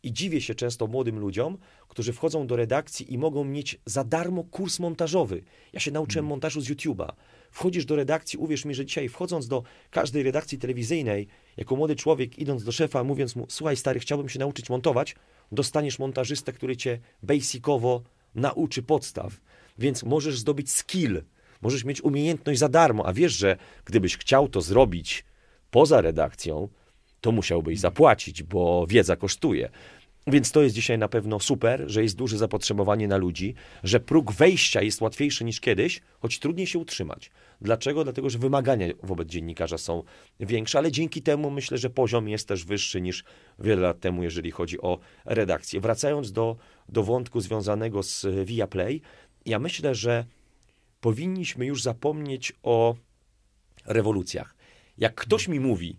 i dziwię się często młodym ludziom, którzy wchodzą do redakcji i mogą mieć za darmo kurs montażowy. Ja się nauczyłem montażu z YouTube'a. Wchodzisz do redakcji, uwierz mi, że dzisiaj wchodząc do każdej redakcji telewizyjnej, jako młody człowiek idąc do szefa, mówiąc mu: słuchaj stary, chciałbym się nauczyć montować, dostaniesz montażystę, który cię basicowo nauczy podstaw. Więc możesz zdobyć skill, możesz mieć umiejętność za darmo, a wiesz, że gdybyś chciał to zrobić poza redakcją, to musiałbyś zapłacić, bo wiedza kosztuje. Więc to jest dzisiaj na pewno super, że jest duże zapotrzebowanie na ludzi, że próg wejścia jest łatwiejszy niż kiedyś, choć trudniej się utrzymać. Dlaczego? Dlatego, że wymagania wobec dziennikarza są większe, ale dzięki temu myślę, że poziom jest też wyższy niż wiele lat temu, jeżeli chodzi o redakcję. Wracając do wątku związanego z Viaplay, ja myślę, że powinniśmy już zapomnieć o rewolucjach. Jak ktoś mi mówi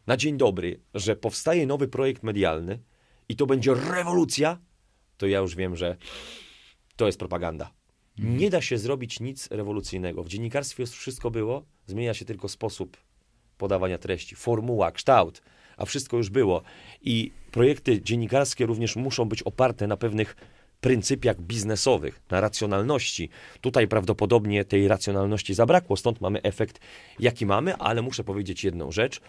na dzień dobry, że powstaje nowy projekt medialny i to będzie rewolucja, to ja już wiem, że to jest propaganda. Nie da się zrobić nic rewolucyjnego. W dziennikarstwie już wszystko było, zmienia się tylko sposób podawania treści, formuła, kształt, a wszystko już było. I projekty dziennikarskie również muszą być oparte na pewnych pryncypiach biznesowych, na racjonalności. Tutaj prawdopodobnie tej racjonalności zabrakło, stąd mamy efekt, jaki mamy, ale muszę powiedzieć jedną rzecz,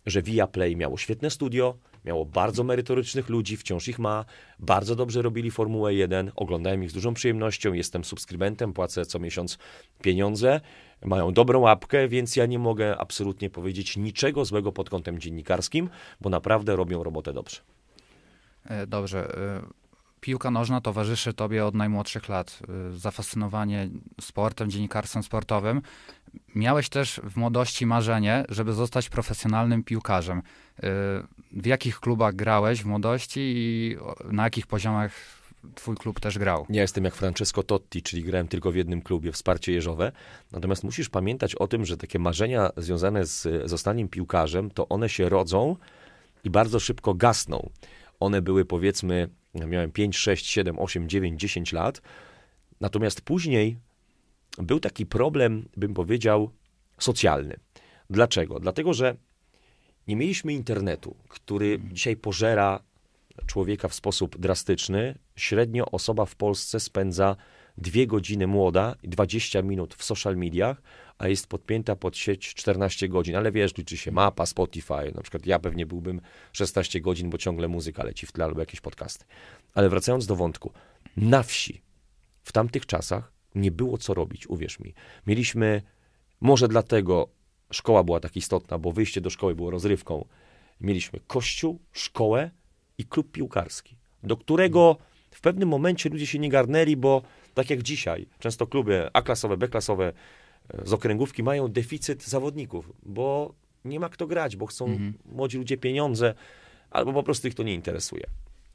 że Viaplay miało świetne studio, miało bardzo merytorycznych ludzi, wciąż ich ma, bardzo dobrze robili Formułę 1, oglądałem ich z dużą przyjemnością, jestem subskrybentem, płacę co miesiąc pieniądze, mają dobrą łapkę, więc ja nie mogę absolutnie powiedzieć niczego złego pod kątem dziennikarskim, bo naprawdę robią robotę dobrze. Dobrze. Piłka nożna towarzyszy tobie od najmłodszych lat. Zafascynowanie sportem, dziennikarstwem sportowym. Miałeś też w młodości marzenie, żeby zostać profesjonalnym piłkarzem. W jakich klubach grałeś w młodości i na jakich poziomach twój klub też grał? Ja jestem jak Francesco Totti, czyli grałem tylko w jednym klubie, Wsparcie Jeżowe. Natomiast musisz pamiętać o tym, że takie marzenia związane z zostaniem piłkarzem, to one się rodzą i bardzo szybko gasną. One były, powiedzmy, miałem 5, 6, 7, 8, 9, 10 lat. Natomiast później był taki problem, bym powiedział, socjalny. Dlaczego? Dlatego, że nie mieliśmy internetu, który dzisiaj pożera człowieka w sposób drastyczny. Średnio osoba w Polsce spędza 2 godziny młoda i 20 minut w social mediach, a jest podpięta pod sieć 14 godzin. Ale wiesz, liczy się mapa, Spotify. Na przykład ja pewnie byłbym 16 godzin, bo ciągle muzyka leci w tle albo jakieś podcasty. Ale wracając do wątku. Na wsi w tamtych czasach nie było co robić, uwierz mi. Mieliśmy, może dlatego szkoła była tak istotna, bo wyjście do szkoły było rozrywką. Mieliśmy kościół, szkołę i klub piłkarski, do którego w pewnym momencie ludzie się nie garnęli, bo tak jak dzisiaj, często kluby A-klasowe, B-klasowe z okręgówki mają deficyt zawodników, bo nie ma kto grać, bo chcą młodzi ludzie pieniądze, albo po prostu ich to nie interesuje.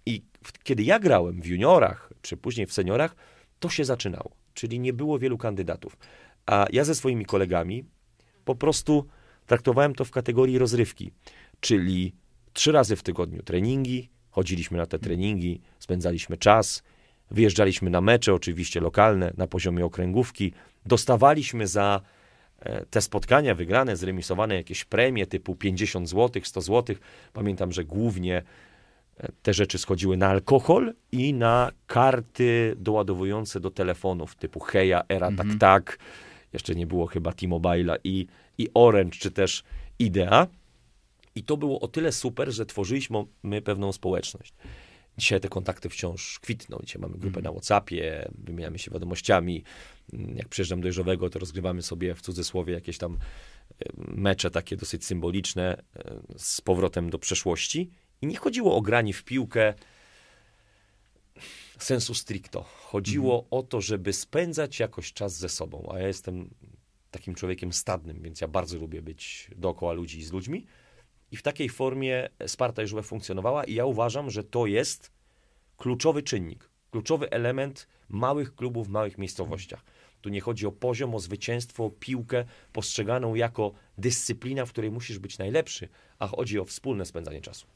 I kiedy ja grałem w juniorach, czy później w seniorach, to się zaczynało, czyli nie było wielu kandydatów. A ja ze swoimi kolegami po prostu traktowałem to w kategorii rozrywki, czyli 3 razy w tygodniu treningi, chodziliśmy na te treningi, spędzaliśmy czas, wyjeżdżaliśmy na mecze, oczywiście lokalne, na poziomie okręgówki, dostawaliśmy za te spotkania wygrane, zremisowane jakieś premie typu 50 zł, 100 zł. Pamiętam, że głównie te rzeczy schodziły na alkohol i na karty doładowujące do telefonów typu Heja, Era, Tak. Jeszcze nie było chyba T-Mobile'a i Orange, czy też Idea. I to było o tyle super, że tworzyliśmy pewną społeczność. Dzisiaj te kontakty wciąż kwitną. Dzisiaj mamy grupę na WhatsAppie, wymieniamy się wiadomościami. Jak przyjeżdżam do Jeżowego, to rozgrywamy sobie w cudzysłowie jakieś tam mecze takie dosyć symboliczne z powrotem do przeszłości. I nie chodziło o granie w piłkę sensu stricto. Chodziło o to, żeby spędzać jakoś czas ze sobą. A ja jestem takim człowiekiem stadnym, więc ja bardzo lubię być dookoła ludzi i z ludźmi. I w takiej formie Sparta Jeżowe funkcjonowała i ja uważam, że to jest kluczowy czynnik, kluczowy element małych klubów w małych miejscowościach. Tu nie chodzi o poziom, o zwycięstwo, o piłkę postrzeganą jako dyscyplina, w której musisz być najlepszy, a chodzi o wspólne spędzanie czasu.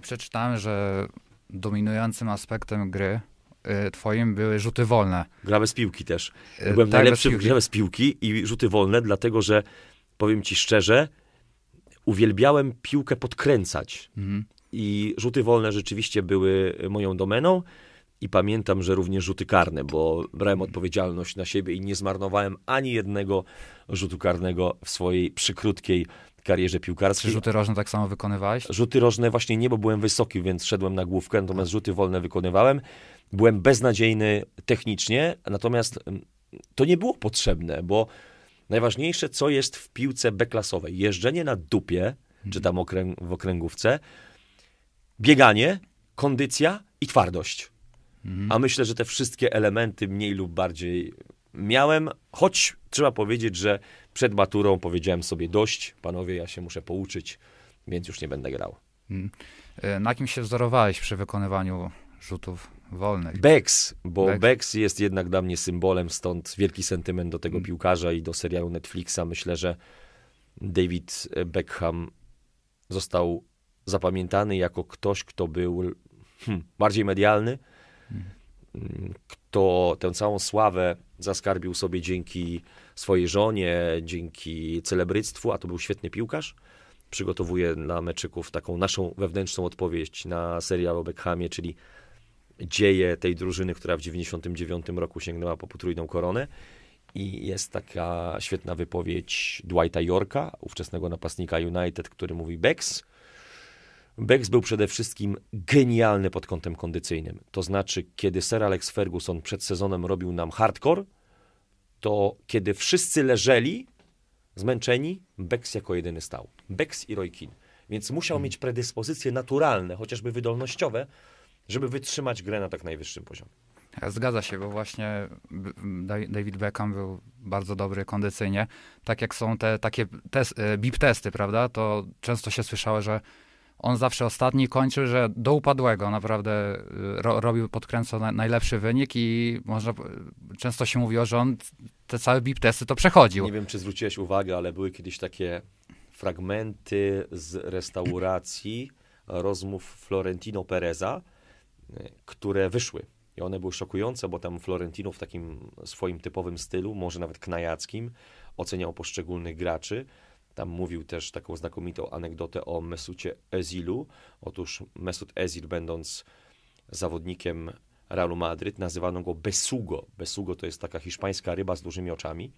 Przeczytałem, że dominującym aspektem gry twoim były rzuty wolne. Gra bez piłki też. Byłem najlepszy w grze bez piłki i rzuty wolne, dlatego że, powiem ci szczerze, uwielbiałem piłkę podkręcać. I rzuty wolne rzeczywiście były moją domeną. I pamiętam, że również rzuty karne, bo brałem odpowiedzialność na siebie i nie zmarnowałem ani jednego rzutu karnego w swojej przykrótkiej karierze piłkarskiej. Czy rzuty rożne tak samo wykonywałeś? Rzuty rożne właśnie nie, bo byłem wysoki, więc szedłem na główkę, natomiast rzuty wolne wykonywałem. Byłem beznadziejny technicznie, natomiast to nie było potrzebne, bo najważniejsze, co jest w piłce B-klasowej. Jeżdżenie na dupie, czy tam w okręgówce, bieganie, kondycja i twardość. A myślę, że te wszystkie elementy mniej lub bardziej miałem, choć trzeba powiedzieć, że przed maturą powiedziałem sobie dość, panowie, ja się muszę pouczyć, więc już nie będę grał. Na kim się wzorowałeś przy wykonywaniu rzutów wolnych? Becks, bo Becks jest jednak dla mnie symbolem, stąd wielki sentyment do tego piłkarza i do serialu Netflixa. Myślę, że David Beckham został zapamiętany jako ktoś, kto był bardziej medialny, kto tę całą sławę zaskarbił sobie dzięki swojej żonie, dzięki celebryctwu, a to był świetny piłkarz. Przygotowuje dla meczyków taką naszą wewnętrzną odpowiedź na serial o Beckhamie, czyli dzieje tej drużyny, która w 1999 roku sięgnęła po potrójną koronę. I jest taka świetna wypowiedź Dwighta Yorka, ówczesnego napastnika United, który mówi: Becks był przede wszystkim genialny pod kątem kondycyjnym. To znaczy, kiedy Sir Alex Ferguson przed sezonem robił nam hardcore, to kiedy wszyscy leżeli zmęczeni, Becks jako jedyny stał. Becks i Roy Keane. Więc musiał mieć predyspozycje naturalne, chociażby wydolnościowe, żeby wytrzymać grę na tak najwyższym poziomie. Zgadza się, bo właśnie David Beckham był bardzo dobry kondycyjnie. Tak jak są te takie BIP testy, prawda, to często się słyszało, że on zawsze ostatni kończył, że do upadłego naprawdę robił podkręcony najlepszy wynik i często się mówiło, że on te całe BIP testy to przechodził. Nie wiem, czy zwróciłeś uwagę, ale były kiedyś takie fragmenty z restauracji rozmów Florentino Pereza, które wyszły. I one były szokujące, bo tam Florentino w takim swoim typowym stylu, może nawet knajackim, oceniał poszczególnych graczy. Tam mówił też taką znakomitą anegdotę o Mesucie Ezilu. Otóż Mesut Ezil, będąc zawodnikiem Realu Madryt, nazywano go Besugo. Besugo to jest taka hiszpańska ryba z dużymi oczami,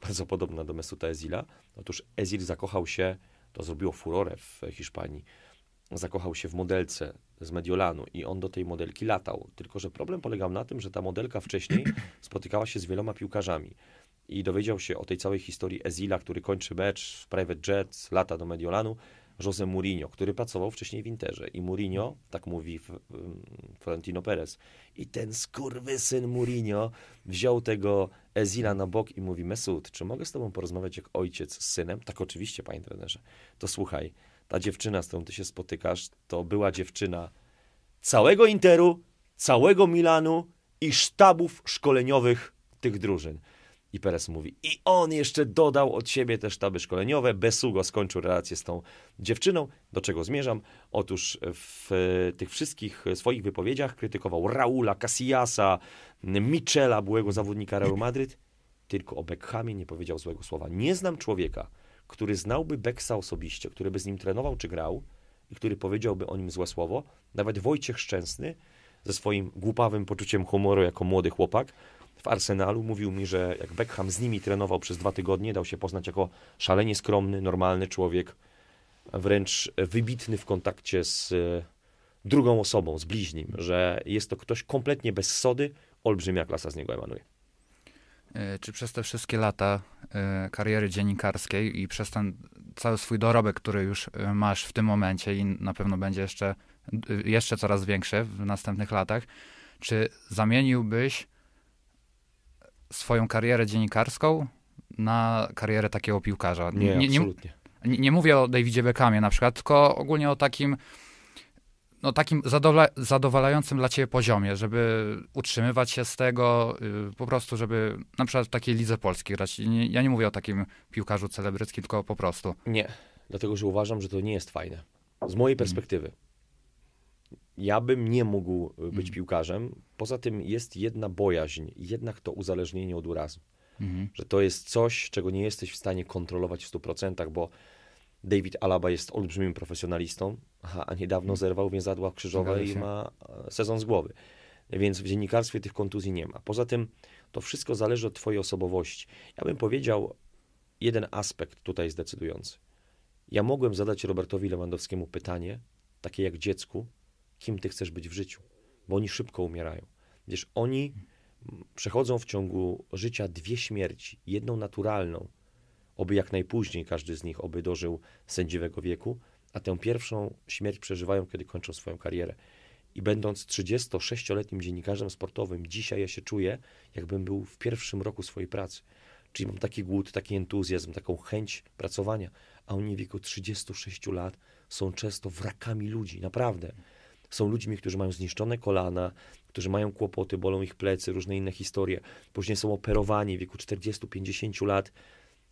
bardzo podobna do Mesuta Ezila. Otóż Ezil zakochał się, to zrobiło furorę w Hiszpanii, zakochał się w modelce z Mediolanu i on do tej modelki latał. Tylko że problem polegał na tym, że ta modelka wcześniej spotykała się z wieloma piłkarzami i dowiedział się o tej całej historii Ezila, który kończy mecz w private jet, lata do Mediolanu, José Mourinho, który pracował wcześniej w Interze. I Mourinho, tak mówi Florentino Perez, i ten skurwysyn Mourinho wziął tego Ezila na bok i mówi: Mesut, czy mogę z tobą porozmawiać jak ojciec z synem? Tak, oczywiście, panie trenerze. To słuchaj, ta dziewczyna, z którą ty się spotykasz, to była dziewczyna całego Interu, całego Milanu i sztabów szkoleniowych tych drużyn. I Perez mówi, i on jeszcze dodał od siebie te sztaby szkoleniowe. Besugo skończył relację z tą dziewczyną. Do czego zmierzam? Otóż w tych wszystkich swoich wypowiedziach krytykował Raula, Casillasa, Michela, byłego zawodnika Realu Madryt. Tylko o Beckhamie nie powiedział złego słowa. Nie znam człowieka, który znałby Becksa osobiście, który by z nim trenował czy grał i który powiedziałby o nim złe słowo. Nawet Wojciech Szczęsny ze swoim głupawym poczuciem humoru jako młody chłopak w Arsenalu mówił mi, że jak Beckham z nimi trenował przez 2 tygodnie, dał się poznać jako szalenie skromny, normalny człowiek, wręcz wybitny w kontakcie z drugą osobą, z bliźnim, że jest to ktoś kompletnie bez sody, olbrzymia klasa z niego emanuje. Czy przez te wszystkie lata kariery dziennikarskiej i przez ten cały swój dorobek, który już masz w tym momencie i na pewno będzie jeszcze coraz większy w następnych latach, czy zamieniłbyś swoją karierę dziennikarską na karierę takiego piłkarza? Nie, absolutnie. Nie mówię o Davidzie Beckhamie na przykład, tylko ogólnie o takim zadowalającym dla ciebie poziomie, żeby utrzymywać się z tego, po prostu, żeby na przykład w takiej lidze polskiej grać. Ja nie mówię o takim piłkarzu celebryckim, tylko po prostu. Nie, dlatego, że uważam, że to nie jest fajne. Z mojej perspektywy. Ja bym nie mógł być piłkarzem. Poza tym jest jedna bojaźń, jednak to uzależnienie od urazu. Że to jest coś, czego nie jesteś w stanie kontrolować w 100%, bo David Alaba jest olbrzymim profesjonalistą, a niedawno zerwał więzadła krzyżowe i ma sezon z głowy. Więc w dziennikarstwie tych kontuzji nie ma. Poza tym to wszystko zależy od twojej osobowości. Ja bym powiedział, jeden aspekt tutaj jest decydujący. Ja mogłem zadać Robertowi Lewandowskiemu pytanie, takie jak dziecku, kim ty chcesz być w życiu? Bo oni szybko umierają. Wiesz, oni przechodzą w ciągu życia 2 śmierci. Jedną naturalną, oby jak najpóźniej każdy z nich oby dożył sędziwego wieku, a tę pierwszą śmierć przeżywają, kiedy kończą swoją karierę. I będąc 36-letnim dziennikarzem sportowym, dzisiaj ja się czuję, jakbym był w pierwszym roku swojej pracy. Czyli mam taki głód, taki entuzjazm, taką chęć pracowania, a oni w wieku 36 lat są często wrakami ludzi, naprawdę. Są ludźmi, którzy mają zniszczone kolana, którzy mają kłopoty, bolą ich plecy, różne inne historie. Później są operowani w wieku 40-50 lat.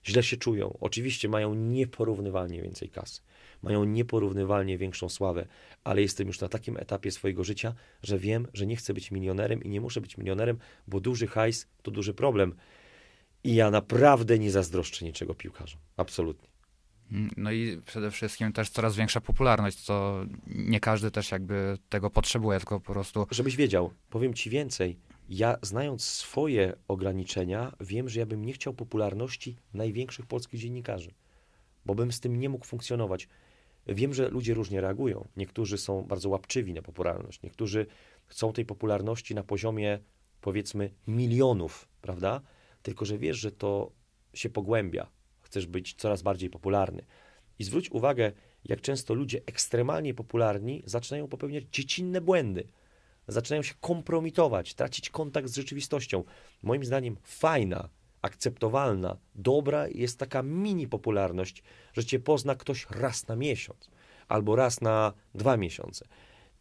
źle się czują. Oczywiście mają nieporównywalnie więcej kasy, mają nieporównywalnie większą sławę, ale jestem już na takim etapie swojego życia, że wiem, że nie chcę być milionerem i nie muszę być milionerem, bo duży hajs to duży problem. I ja naprawdę nie zazdroszczę niczego piłkarzom. Absolutnie. No i przede wszystkim też coraz większa popularność, co nie każdy też jakby tego potrzebuje, tylko po prostu... Żebyś wiedział, powiem ci więcej. Ja, znając swoje ograniczenia, wiem, że ja bym nie chciał popularności największych polskich dziennikarzy, bo bym z tym nie mógł funkcjonować. Wiem, że ludzie różnie reagują. Niektórzy są bardzo łapczywi na popularność, niektórzy chcą tej popularności na poziomie, powiedzmy, milionów, prawda? Tylko że wiesz, że to się pogłębia. Chcesz być coraz bardziej popularny. I zwróć uwagę, jak często ludzie ekstremalnie popularni zaczynają popełniać dziecinne błędy. Zaczynają się kompromitować, tracić kontakt z rzeczywistością. Moim zdaniem fajna, akceptowalna, dobra jest taka mini popularność, że cię pozna ktoś raz na miesiąc albo raz na 2 miesiące.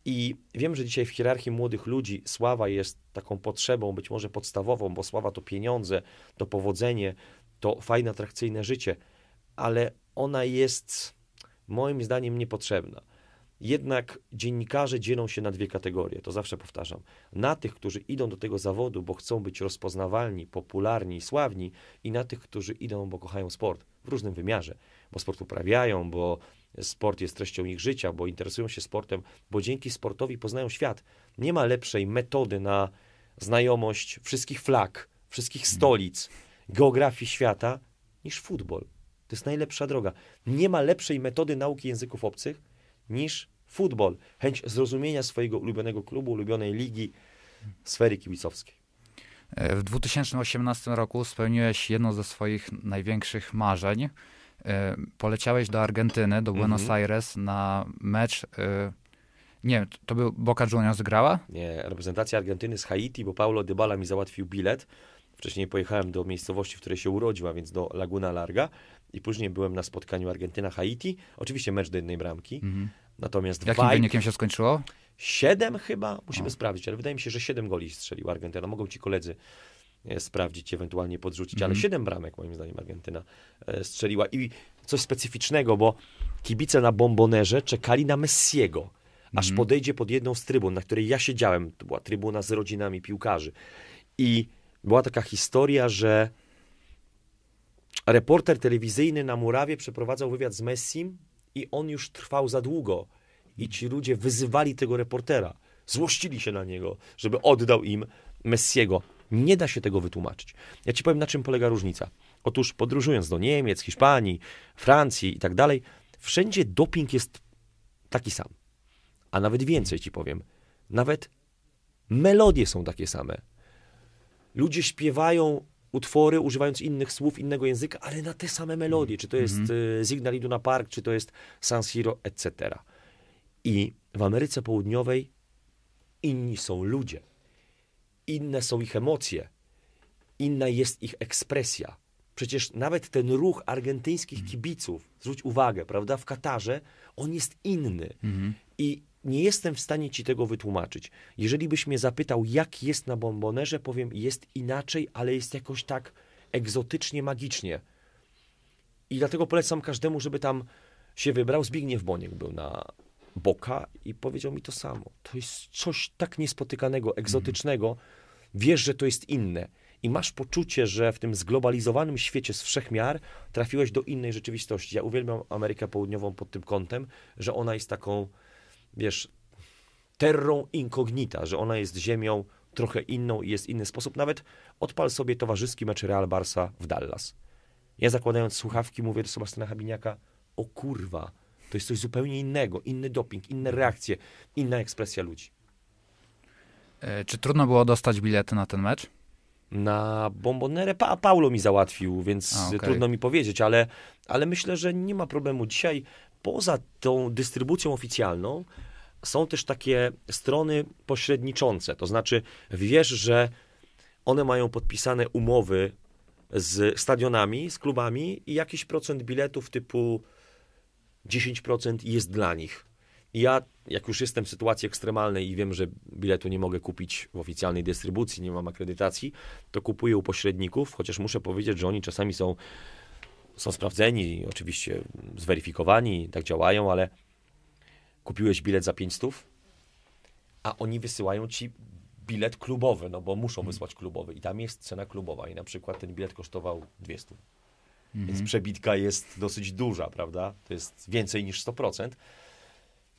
I wiem, że dzisiaj w hierarchii młodych ludzi sława jest taką potrzebą, być może podstawową, bo sława to pieniądze, to powodzenie, to fajne, atrakcyjne życie, ale ona jest moim zdaniem niepotrzebna. Jednak dziennikarze dzielą się na 2 kategorie, to zawsze powtarzam. Na tych, którzy idą do tego zawodu, bo chcą być rozpoznawalni, popularni, sławni, i na tych, którzy idą, bo kochają sport w różnym wymiarze, bo sport uprawiają, bo sport jest treścią ich życia, bo interesują się sportem, bo dzięki sportowi poznają świat. Nie ma lepszej metody na znajomość wszystkich flag, wszystkich stolic, geografii świata niż futbol. To jest najlepsza droga. Nie ma lepszej metody nauki języków obcych niż futbol. Chęć zrozumienia swojego ulubionego klubu, ulubionej ligi, sfery kibicowskiej. W 2018 roku spełniłeś jedno ze swoich największych marzeń. Poleciałeś do Argentyny, do Buenos Aires na mecz. Nie wiem, to był Boca Juniors grała? Nie, reprezentacja Argentyny z Haiti, bo Paulo Dybala mi załatwił bilet. Wcześniej pojechałem do miejscowości, w której się urodził, a więc do Laguna Larga, i później byłem na spotkaniu Argentyna-Haiti. Oczywiście mecz do 1 bramki. Natomiast Jakim wynikiem się skończyło? 7 chyba? Musimy sprawdzić, ale wydaje mi się, że 7 goli strzeliła Argentyna. Mogą ci koledzy sprawdzić, ewentualnie podrzucić, ale 7 bramek moim zdaniem Argentyna strzeliła. I coś specyficznego, bo kibice na Bombonerze czekali na Messiego, aż podejdzie pod jedną z trybun, na której ja siedziałem. To była trybuna z rodzinami piłkarzy. I była taka historia, że reporter telewizyjny na murawie przeprowadzał wywiad z Messim i on już trwał za długo. I ci ludzie wyzywali tego reportera. Złościli się na niego, żeby oddał im Messiego. Nie da się tego wytłumaczyć. Ja ci powiem, na czym polega różnica. Otóż podróżując do Niemiec, Hiszpanii, Francji i tak dalej, wszędzie doping jest taki sam. A nawet więcej ci powiem. Nawet melodie są takie same. Ludzie śpiewają utwory, używając innych słów, innego języka, ale na te same melodie. Czy to jest Signal Iduna Park, czy to jest San Siro, etc. I w Ameryce Południowej inni są ludzie. Inne są ich emocje. Inna jest ich ekspresja. Przecież nawet ten ruch argentyńskich kibiców, zwróć uwagę, prawda, w Katarze, on jest inny. I nie jestem w stanie ci tego wytłumaczyć. Jeżeli byś mnie zapytał, jak jest na Bombonerze, powiem, jest inaczej, ale jest jakoś tak egzotycznie, magicznie. I dlatego polecam każdemu, żeby tam się wybrał. Zbigniew Boniek był na Boca i powiedział mi to samo. To jest coś tak niespotykanego, egzotycznego. Wiesz, że to jest inne. I masz poczucie, że w tym zglobalizowanym świecie z wszechmiar trafiłeś do innej rzeczywistości. Ja uwielbiam Amerykę Południową pod tym kątem, że ona jest taką, wiesz, terrą incognita, że ona jest ziemią trochę inną i jest inny sposób. Nawet odpal sobie towarzyski mecz Real Barça w Dallas. Ja zakładając słuchawki mówię do Sebastiana Habiniaka, o kurwa, to jest coś zupełnie innego, inny doping, inne reakcje, inna ekspresja ludzi. Czy trudno było dostać bilety na ten mecz? Na Bombonerę Paulo mi załatwił, więc trudno mi powiedzieć, ale myślę, że nie ma problemu. Dzisiaj poza tą dystrybucją oficjalną są też takie strony pośredniczące, to znaczy wiesz, że one mają podpisane umowy z stadionami, z klubami i jakiś procent biletów typu 10% jest dla nich. I ja, jak już jestem w sytuacji ekstremalnej i wiem, że biletu nie mogę kupić w oficjalnej dystrybucji, nie mam akredytacji, to kupuję u pośredników, chociaż muszę powiedzieć, że oni czasami są są sprawdzeni, oczywiście zweryfikowani, tak działają, ale kupiłeś bilet za 500, a oni wysyłają ci bilet klubowy, no bo muszą wysłać klubowy i tam jest cena klubowa i na przykład ten bilet kosztował 200. Więc przebitka jest dosyć duża, prawda? To jest więcej niż 100%.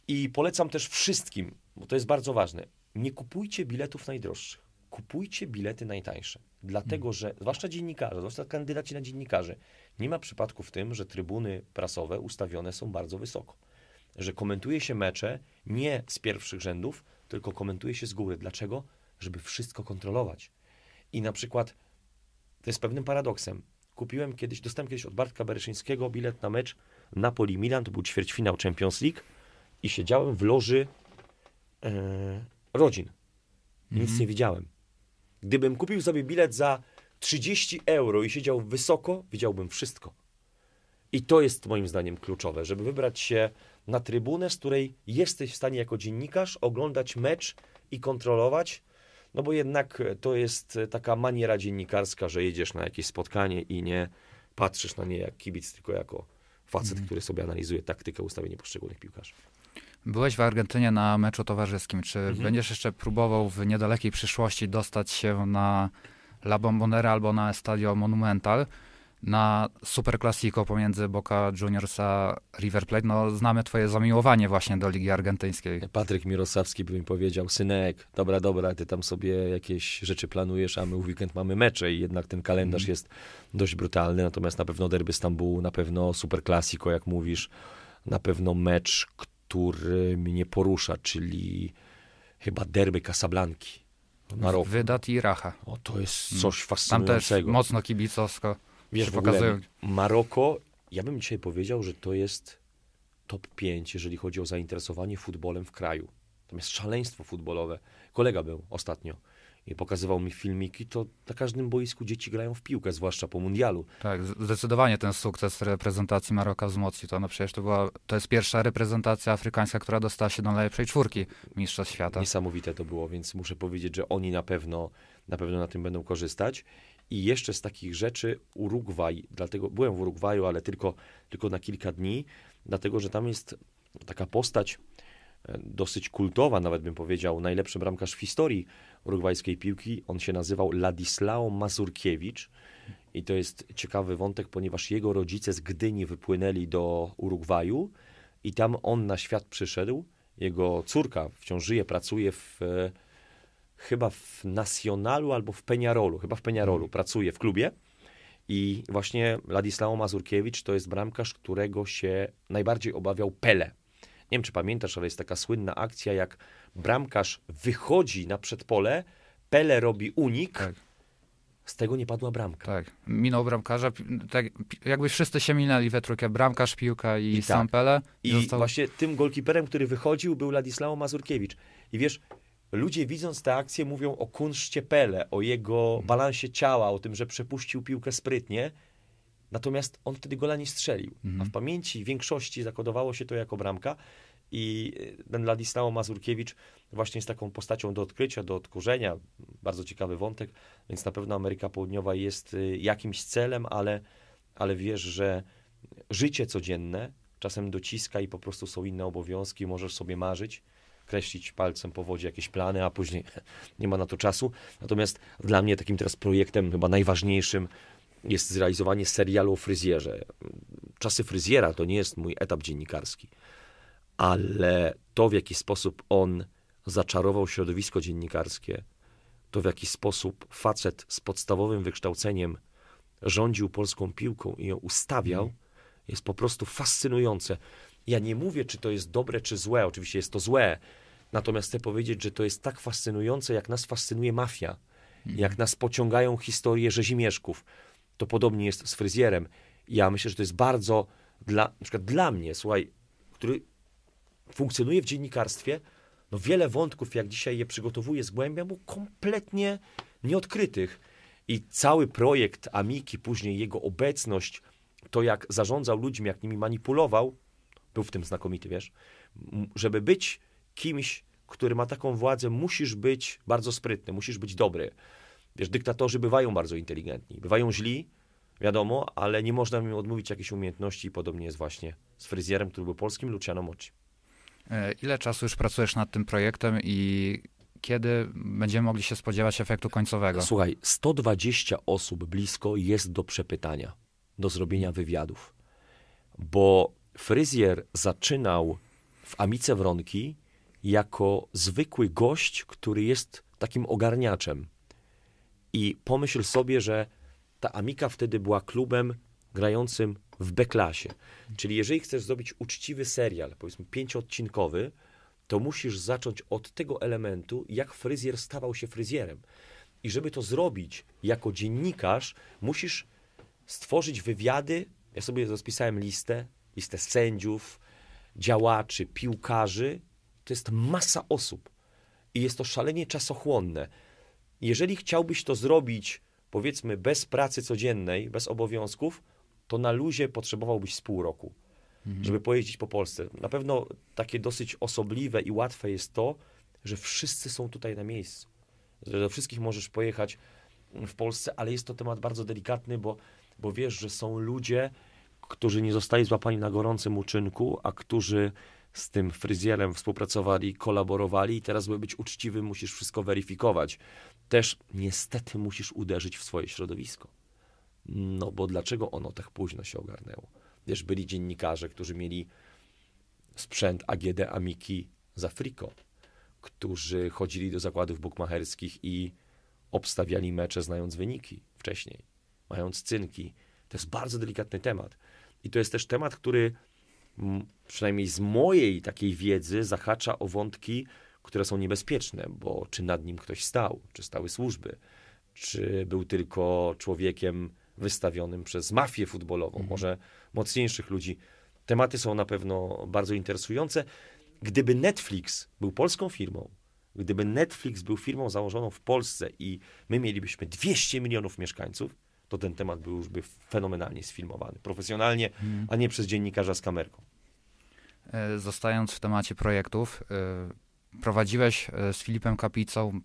I polecam też wszystkim, bo to jest bardzo ważne, nie kupujcie biletów najdroższych. Kupujcie bilety najtańsze. Dlatego, że zwłaszcza dziennikarze, zwłaszcza kandydaci na dziennikarzy, nie ma przypadku w tym, że trybuny prasowe ustawione są bardzo wysoko. Że komentuje się mecze nie z pierwszych rzędów, tylko komentuje się z góry. Dlaczego? Żeby wszystko kontrolować. I na przykład, to jest pewnym paradoksem, dostałem kiedyś od Bartka Bereszyńskiego bilet na mecz Napoli-Milan, to był ćwierćfinał Champions League i siedziałem w loży rodzin. Nic nie widziałem. Gdybym kupił sobie bilet za 30 euro i siedział wysoko, widziałbym wszystko. I to jest moim zdaniem kluczowe, żeby wybrać się na trybunę, z której jesteś w stanie jako dziennikarz oglądać mecz i kontrolować, no bo jednak to jest taka maniera dziennikarska, że jedziesz na jakieś spotkanie i nie patrzysz na nie jak kibic, tylko jako facet, który sobie analizuje taktykę ustawienia poszczególnych piłkarzy. Byłeś w Argentynie na meczu towarzyskim. Czy będziesz jeszcze próbował w niedalekiej przyszłości dostać się na La Bombonera albo na Estadio Monumental, na Super Clasico pomiędzy Boca Juniors a River Plate? No, znamy twoje zamiłowanie właśnie do Ligi Argentyńskiej. Patryk Mirosławski by mi powiedział, synek, dobra, ty tam sobie jakieś rzeczy planujesz, a my w weekend mamy mecze i jednak ten kalendarz jest dość brutalny, natomiast na pewno derby Stambułu, na pewno Super Clasico, jak mówisz, na pewno mecz, który mnie porusza, czyli chyba derby Casablanki w Maroku. Wydat i Racha. O, to jest coś Tam fascynującego. też mocno kibicowsko Wiesz, się w ogóle pokazują. Maroko, ja bym dzisiaj powiedział, że to jest top 5, jeżeli chodzi o zainteresowanie futbolem w kraju. Tam jest szaleństwo futbolowe. Kolega był ostatnio i pokazywał mi filmiki, to na każdym boisku dzieci grają w piłkę, zwłaszcza po mundialu. Tak, zdecydowanie ten sukces reprezentacji Maroka wzmocnił to. No przecież to jest pierwsza reprezentacja afrykańska, która dostała się do najlepszej czwórki mistrzostw świata. Niesamowite to było, więc muszę powiedzieć, że oni na pewno na tym będą korzystać. I jeszcze z takich rzeczy Urugwaj, dlatego byłem w Urugwaju, ale tylko na kilka dni, dlatego że tam jest taka postać dosyć kultowa, nawet bym powiedział, najlepszy bramkarz w historii urugwajskiej piłki. On się nazywał Ladislao Mazurkiewicz i to jest ciekawy wątek, ponieważ jego rodzice z Gdyni wypłynęli do Urugwaju i tam on na świat przyszedł. Jego córka wciąż żyje, pracuje chyba w Nacionalu albo w Peñarolu, chyba w Peñarolu pracuje w klubie i właśnie Ladislao Mazurkiewicz to jest bramkarz, którego się najbardziej obawiał Pelé. Nie wiem, czy pamiętasz, ale jest taka słynna akcja, jak bramkarz wychodzi na przedpole, Pelé robi unik, Tak. z tego nie padła bramka. Tak, minął bramkarza, tak, jakby wszyscy się minęli we trójkę, bramkarz, piłka i sam tak. Pelé. I właśnie tym golkiperem, który wychodził, był Ladislao Mazurkiewicz. I wiesz, ludzie widząc tę akcję mówią o kunszcie Pelé, o jego balansie ciała, o tym, że przepuścił piłkę sprytnie, natomiast on wtedy gola nie strzelił. A w pamięci większości zakodowało się to jako bramka i ten Ladislao Mazurkiewicz właśnie jest taką postacią do odkrycia, do odkurzenia. Bardzo ciekawy wątek, więc na pewno Ameryka Południowa jest jakimś celem, ale wiesz, że życie codzienne czasem dociska i po prostu są inne obowiązki, możesz sobie marzyć, kreślić palcem po wodzie jakieś plany, a później nie ma na to czasu. Natomiast dla mnie takim teraz projektem chyba najważniejszym jest zrealizowanie serialu o fryzjerze. Czasy fryzjera to nie jest mój etap dziennikarski, ale to, w jaki sposób on zaczarował środowisko dziennikarskie, to w jaki sposób facet z podstawowym wykształceniem rządził polską piłką i ją ustawiał, jest po prostu fascynujące. Ja nie mówię, czy to jest dobre, czy złe. Oczywiście jest to złe. Natomiast chcę powiedzieć, że to jest tak fascynujące, jak nas fascynuje mafia. Jak nas pociągają historie rzezimieszków. To podobnie jest z fryzjerem. Ja myślę, że to jest bardzo, na przykład dla mnie, słuchaj, który funkcjonuje w dziennikarstwie, no wiele wątków, jak dzisiaj je przygotowuję, zgłębiam, bo kompletnie nieodkrytych. I cały projekt Amiki, później jego obecność, to jak zarządzał ludźmi, jak nimi manipulował, był w tym znakomity, wiesz. Żeby być kimś, który ma taką władzę, musisz być bardzo sprytny, musisz być dobry. Wiesz, dyktatorzy bywają bardzo inteligentni, bywają źli, wiadomo, ale nie można mi odmówić jakiejś umiejętności i podobnie jest właśnie z fryzjerem, który był polskim, Luciano Mocci. Ile czasu już pracujesz nad tym projektem i kiedy będziemy mogli się spodziewać efektu końcowego? Słuchaj, 120 osób blisko jest do przepytania, do zrobienia wywiadów, bo fryzjer zaczynał w Amice Wronki jako zwykły gość, który jest takim ogarniaczem. I pomyśl sobie, że ta Amika wtedy była klubem grającym w B-klasie. Czyli jeżeli chcesz zrobić uczciwy serial, powiedzmy 5-odcinkowy, to musisz zacząć od tego elementu, jak fryzjer stawał się fryzjerem. I żeby to zrobić jako dziennikarz, musisz stworzyć wywiady. Ja sobie rozpisałem listę sędziów, działaczy, piłkarzy. To jest masa osób i jest to szalenie czasochłonne. Jeżeli chciałbyś to zrobić, powiedzmy, bez pracy codziennej, bez obowiązków, to na luzie potrzebowałbyś z pół roku, żeby pojeździć po Polsce. Na pewno takie dosyć osobliwe i łatwe jest to, że wszyscy są tutaj na miejscu. Że do wszystkich możesz pojechać w Polsce, ale jest to temat bardzo delikatny, bo wiesz, że są ludzie, którzy nie zostali złapani na gorącym uczynku, a którzy z tym fryzjerem współpracowali, kolaborowali i teraz, by być uczciwym, musisz wszystko weryfikować. Też niestety musisz uderzyć w swoje środowisko. No bo dlaczego ono tak późno się ogarnęło? Wiesz, byli dziennikarze, którzy mieli sprzęt AGD Amiki za friko, którzy chodzili do zakładów bukmacherskich i obstawiali mecze, znając wyniki wcześniej, mając cynki. To jest bardzo delikatny temat. I to jest też temat, który przynajmniej z mojej takiej wiedzy zahacza o wątki, które są niebezpieczne, bo czy nad nim ktoś stał, czy stały służby, czy był tylko człowiekiem wystawionym przez mafię futbolową, może mocniejszych ludzi. Tematy są na pewno bardzo interesujące. Gdyby Netflix był polską firmą, gdyby Netflix był firmą założoną w Polsce i my mielibyśmy 200 milionów mieszkańców, to ten temat był już fenomenalnie sfilmowany, profesjonalnie, a nie przez dziennikarza z kamerką. Zostając w temacie projektów, prowadziłeś z Filipem Kapicą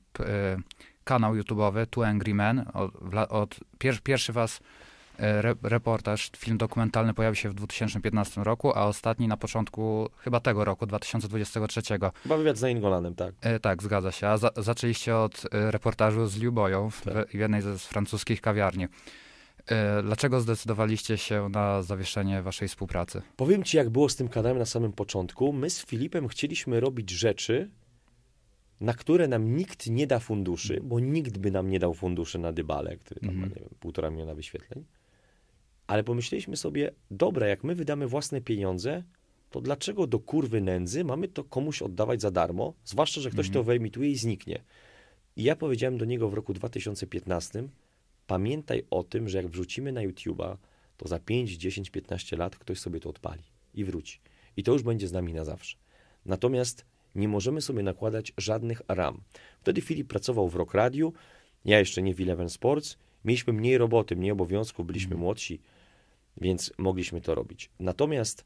kanał YouTube'owy Two Angry Men. Pierwszy reportaż, film dokumentalny pojawił się w 2015 roku, a ostatni na początku chyba tego roku, 2023. Chyba wywiad z Nainggolandem, tak. Tak, zgadza się. A zaczęliście od reportażu z Liu Boją w jednej z francuskich kawiarni. Dlaczego zdecydowaliście się na zawieszenie waszej współpracy? Powiem ci, jak było z tym kanałem na samym początku. My z Filipem chcieliśmy robić rzeczy, na które nam nikt nie da funduszy, bo nikt by nam nie dał funduszy na Dybale, który tam ma, nie wiem, 1,5 miliona wyświetleń. Ale pomyśleliśmy sobie, dobra, jak my wydamy własne pieniądze, to dlaczego do kurwy nędzy mamy to komuś oddawać za darmo? Zwłaszcza, że ktoś to wyemituje i zniknie. I ja powiedziałem do niego w roku 2015, pamiętaj o tym, że jak wrzucimy na YouTube'a, to za 5, 10, 15 lat ktoś sobie to odpali i wróci. I to już będzie z nami na zawsze. Natomiast nie możemy sobie nakładać żadnych ram. Wtedy Filip pracował w Rock Radiu, ja jeszcze nie w Eleven Sports. Mieliśmy mniej roboty, mniej obowiązków, byliśmy młodsi, więc mogliśmy to robić. Natomiast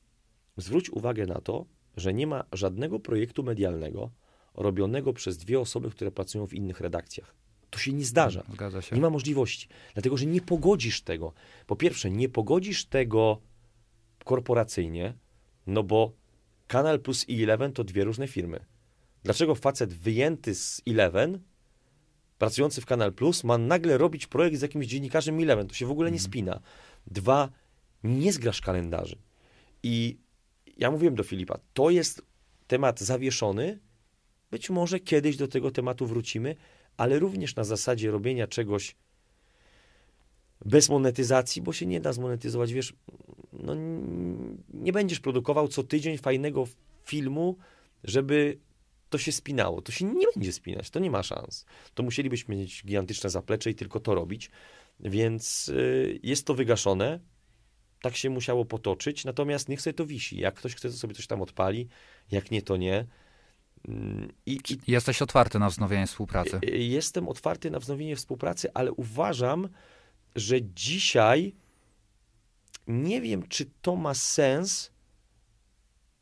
zwróć uwagę na to, że nie ma żadnego projektu medialnego robionego przez 2 osoby, które pracują w innych redakcjach. To się nie zdarza. Zgadza się. Nie ma możliwości. Dlatego, że nie pogodzisz tego. Po pierwsze, nie pogodzisz tego korporacyjnie, no bo Kanal Plus i Eleven to 2 różne firmy. Dlaczego facet wyjęty z Eleven, pracujący w Kanal Plus, ma nagle robić projekt z jakimś dziennikarzem Eleven? To się w ogóle nie spina. 2, nie zgrasz kalendarzy. I ja mówiłem do Filipa, to jest temat zawieszony, być może kiedyś do tego tematu wrócimy, ale również na zasadzie robienia czegoś bez monetyzacji, bo się nie da zmonetyzować, wiesz, no nie będziesz produkował co tydzień fajnego filmu, żeby to się spinało. To się nie będzie spinać, to nie ma szans. To musielibyśmy mieć gigantyczne zaplecze i tylko to robić, więc jest to wygaszone, tak się musiało potoczyć, natomiast niech sobie to wisi. Jak ktoś chce, to sobie coś tam odpali, jak nie, to nie. Jesteś otwarty na wznowienie współpracy? Jestem otwarty na wznowienie współpracy, ale uważam, że dzisiaj nie wiem, czy to ma sens,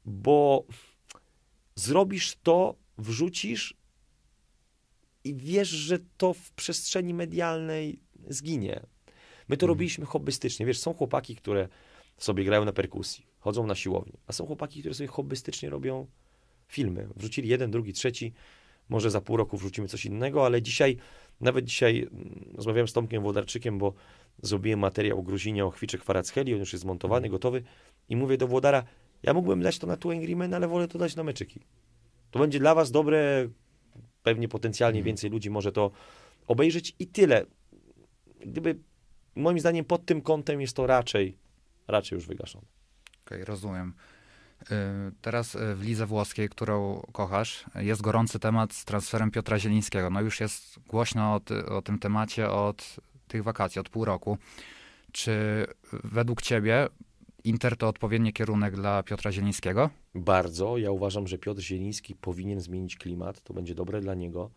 bo zrobisz to, wrzucisz i wiesz, że to w przestrzeni medialnej zginie. My to robiliśmy hobbystycznie. Wiesz, są chłopaki, które sobie grają na perkusji, chodzą na siłownię, a są chłopaki, które sobie hobbystycznie robią filmy. Wrzucili jeden, drugi, trzeci, może za pół roku wrzucimy coś innego, ale nawet dzisiaj rozmawiałem z Tomkiem Włodarczykiem, bo zrobiłem materiał o Gruzinie, o Chwiczy Kwaraccheli, on już jest zmontowany, gotowy i mówię do Włodara, ja mógłbym dać to na Two Angry Men, ale wolę to dać na meczyki. To będzie dla was dobre, pewnie potencjalnie więcej ludzi może to obejrzeć i tyle. Gdyby, moim zdaniem, pod tym kątem jest to raczej już wygaszone. Okej, rozumiem. Teraz w lidze włoskiej, którą kochasz, jest gorący temat z transferem Piotra Zielińskiego. No już jest głośno o tym temacie od tych wakacji, od pół roku. Czy według ciebie Inter to odpowiedni kierunek dla Piotra Zielińskiego? Bardzo. Ja uważam, że Piotr Zieliński powinien zmienić klimat. To będzie dobre dla niego.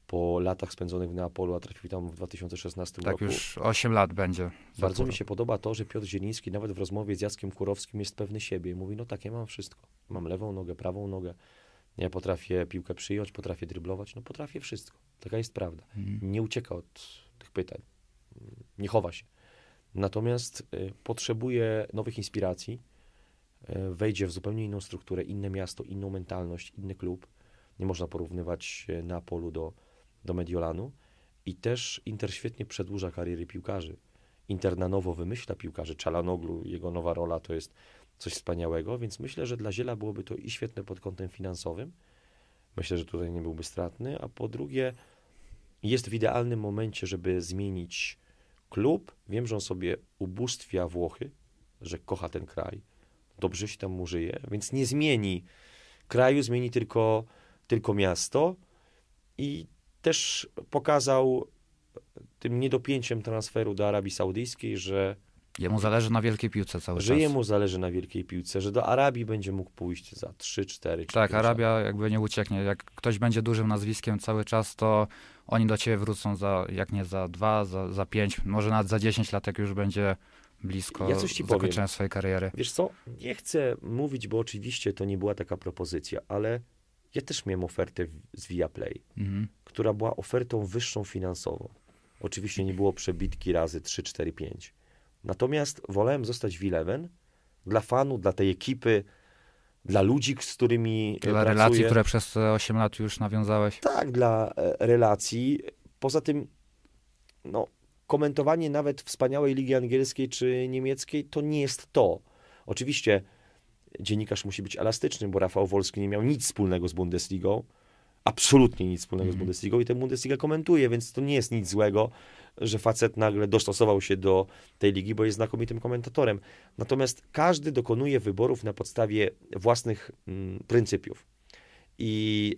Po latach spędzonych w Neapolu, a trafił tam w 2016 roku. Tak, już 8 lat będzie. Bardzo mi się podoba to, że Piotr Zieliński nawet w rozmowie z Jackiem Kurowskim jest pewny siebie. Mówi, no tak, ja mam wszystko. Mam lewą nogę, prawą nogę. Ja potrafię piłkę przyjąć, potrafię dryblować. No potrafię wszystko. Taka jest prawda. Nie ucieka od tych pytań. Nie chowa się. Natomiast potrzebuje nowych inspiracji. Wejdzie w zupełnie inną strukturę, inne miasto, inną mentalność, inny klub. Nie można porównywać Neapolu do Mediolanu. I też Inter świetnie przedłuża kariery piłkarzy. Inter na nowo wymyśla piłkarzy. Çalhanoğlu, jego nowa rola to jest coś wspaniałego, więc myślę, że dla Ziela byłoby to i świetne pod kątem finansowym. Myślę, że tutaj nie byłby stratny, a po drugie jest w idealnym momencie, żeby zmienić klub. Wiem, że on sobie ubóstwia Włochy, że kocha ten kraj. Dobrze się tam mu żyje, więc nie zmieni kraju, zmieni tylko miasto i też pokazał tym niedopięciem transferu do Arabii Saudyjskiej, że jemu zależy na wielkiej piłce cały czas. Że jemu zależy na wielkiej piłce, że do Arabii będzie mógł pójść za 3, 4 czy Tak, 5 Arabia lat. jakby nie ucieknie. Jak ktoś będzie dużym nazwiskiem cały czas, to oni do ciebie wrócą jak nie za 2, za 5, może nawet za 10 lat, jak już będzie blisko Ja coś ci zakończenia powiem. swojej kariery. Wiesz co, nie chcę mówić, bo oczywiście to nie była taka propozycja, ale ja też miałem ofertę z Viaplay, która była ofertą wyższą finansowo. Oczywiście nie było przebitki razy 3, 4, 5. Natomiast wolałem zostać w Eleven dla fanów, dla tej ekipy, dla ludzi, z którymi Dla pracuję. relacji, które przez te 8 lat już nawiązałeś. Tak, dla relacji. Poza tym, no, komentowanie nawet wspaniałej ligi angielskiej czy niemieckiej to nie jest to. Oczywiście dziennikarz musi być elastyczny, bo Rafał Wolski nie miał nic wspólnego z Bundesligą. Absolutnie nic wspólnego z Bundesligą i tę Bundesligę komentuje, więc to nie jest nic złego, że facet nagle dostosował się do tej ligi, bo jest znakomitym komentatorem. Natomiast każdy dokonuje wyborów na podstawie własnych pryncypiów. I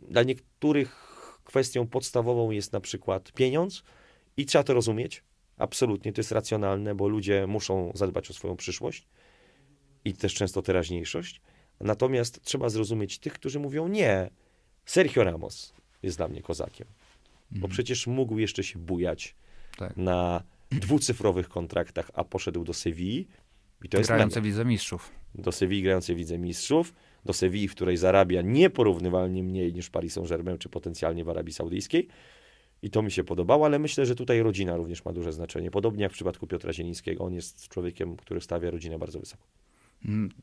dla niektórych kwestią podstawową jest na przykład pieniądz i trzeba to rozumieć. Absolutnie, to jest racjonalne, bo ludzie muszą zadbać o swoją przyszłość i też często teraźniejszość. Natomiast trzeba zrozumieć tych, którzy mówią nie. Sergio Ramos jest dla mnie kozakiem, bo przecież mógł jeszcze się bujać na dwucyfrowych kontraktach, a poszedł do Sewilli i to jest grający w Lidze Mistrzów. Do Sewilli grającej w Lidze Mistrzów, do Sewilli, w której zarabia nieporównywalnie mniej niż Paris Saint-Germain, czy potencjalnie w Arabii Saudyjskiej. I to mi się podobało, ale myślę, że tutaj rodzina również ma duże znaczenie. Podobnie jak w przypadku Piotra Zielińskiego. On jest człowiekiem, który stawia rodzinę bardzo wysoko.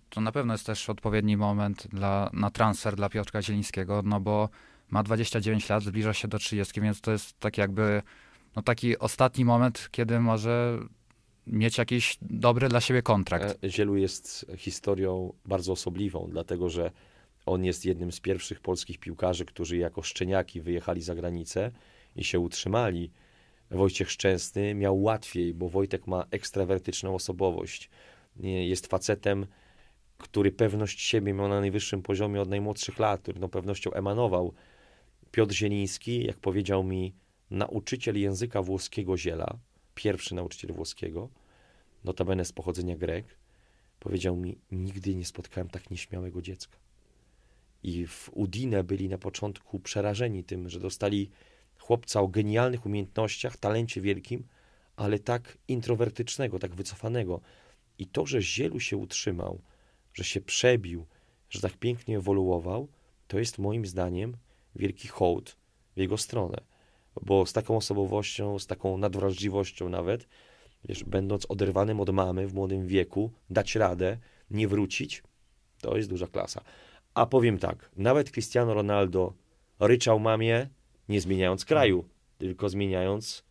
To na pewno jest też odpowiedni moment na transfer dla Piotra Zielińskiego, no bo ma 29 lat, zbliża się do 30, więc to jest tak jakby taki ostatni moment, kiedy może mieć jakiś dobry dla siebie kontrakt. Zielu jest historią bardzo osobliwą, dlatego że on jest jednym z pierwszych polskich piłkarzy, którzy jako szczeniaki wyjechali za granicę i się utrzymali. Wojciech Szczęsny miał łatwiej, bo Wojtek ma ekstrawertyczną osobowość. Jest facetem, który pewność siebie miał na najwyższym poziomie od najmłodszych lat, który tą pewnością emanował. Piotr Zieliński, jak powiedział mi nauczyciel języka włoskiego Ziela, pierwszy nauczyciel włoskiego, notabene z pochodzenia Grek, powiedział mi, nigdy nie spotkałem tak nieśmiałego dziecka. I w Udine byli na początku przerażeni tym, że dostali chłopca o genialnych umiejętnościach, talencie wielkim, ale tak introwertycznego, tak wycofanego. I to, że Zielu się utrzymał, że się przebił, że tak pięknie ewoluował, to jest moim zdaniem wielki hołd w jego stronę. Bo z taką osobowością, z taką nadwrażliwością nawet, Wiesz, będąc oderwanym od mamy w młodym wieku, dać radę, nie wrócić, to jest duża klasa. A powiem tak, nawet Cristiano Ronaldo ryczał mamie, nie zmieniając kraju, tylko zmieniając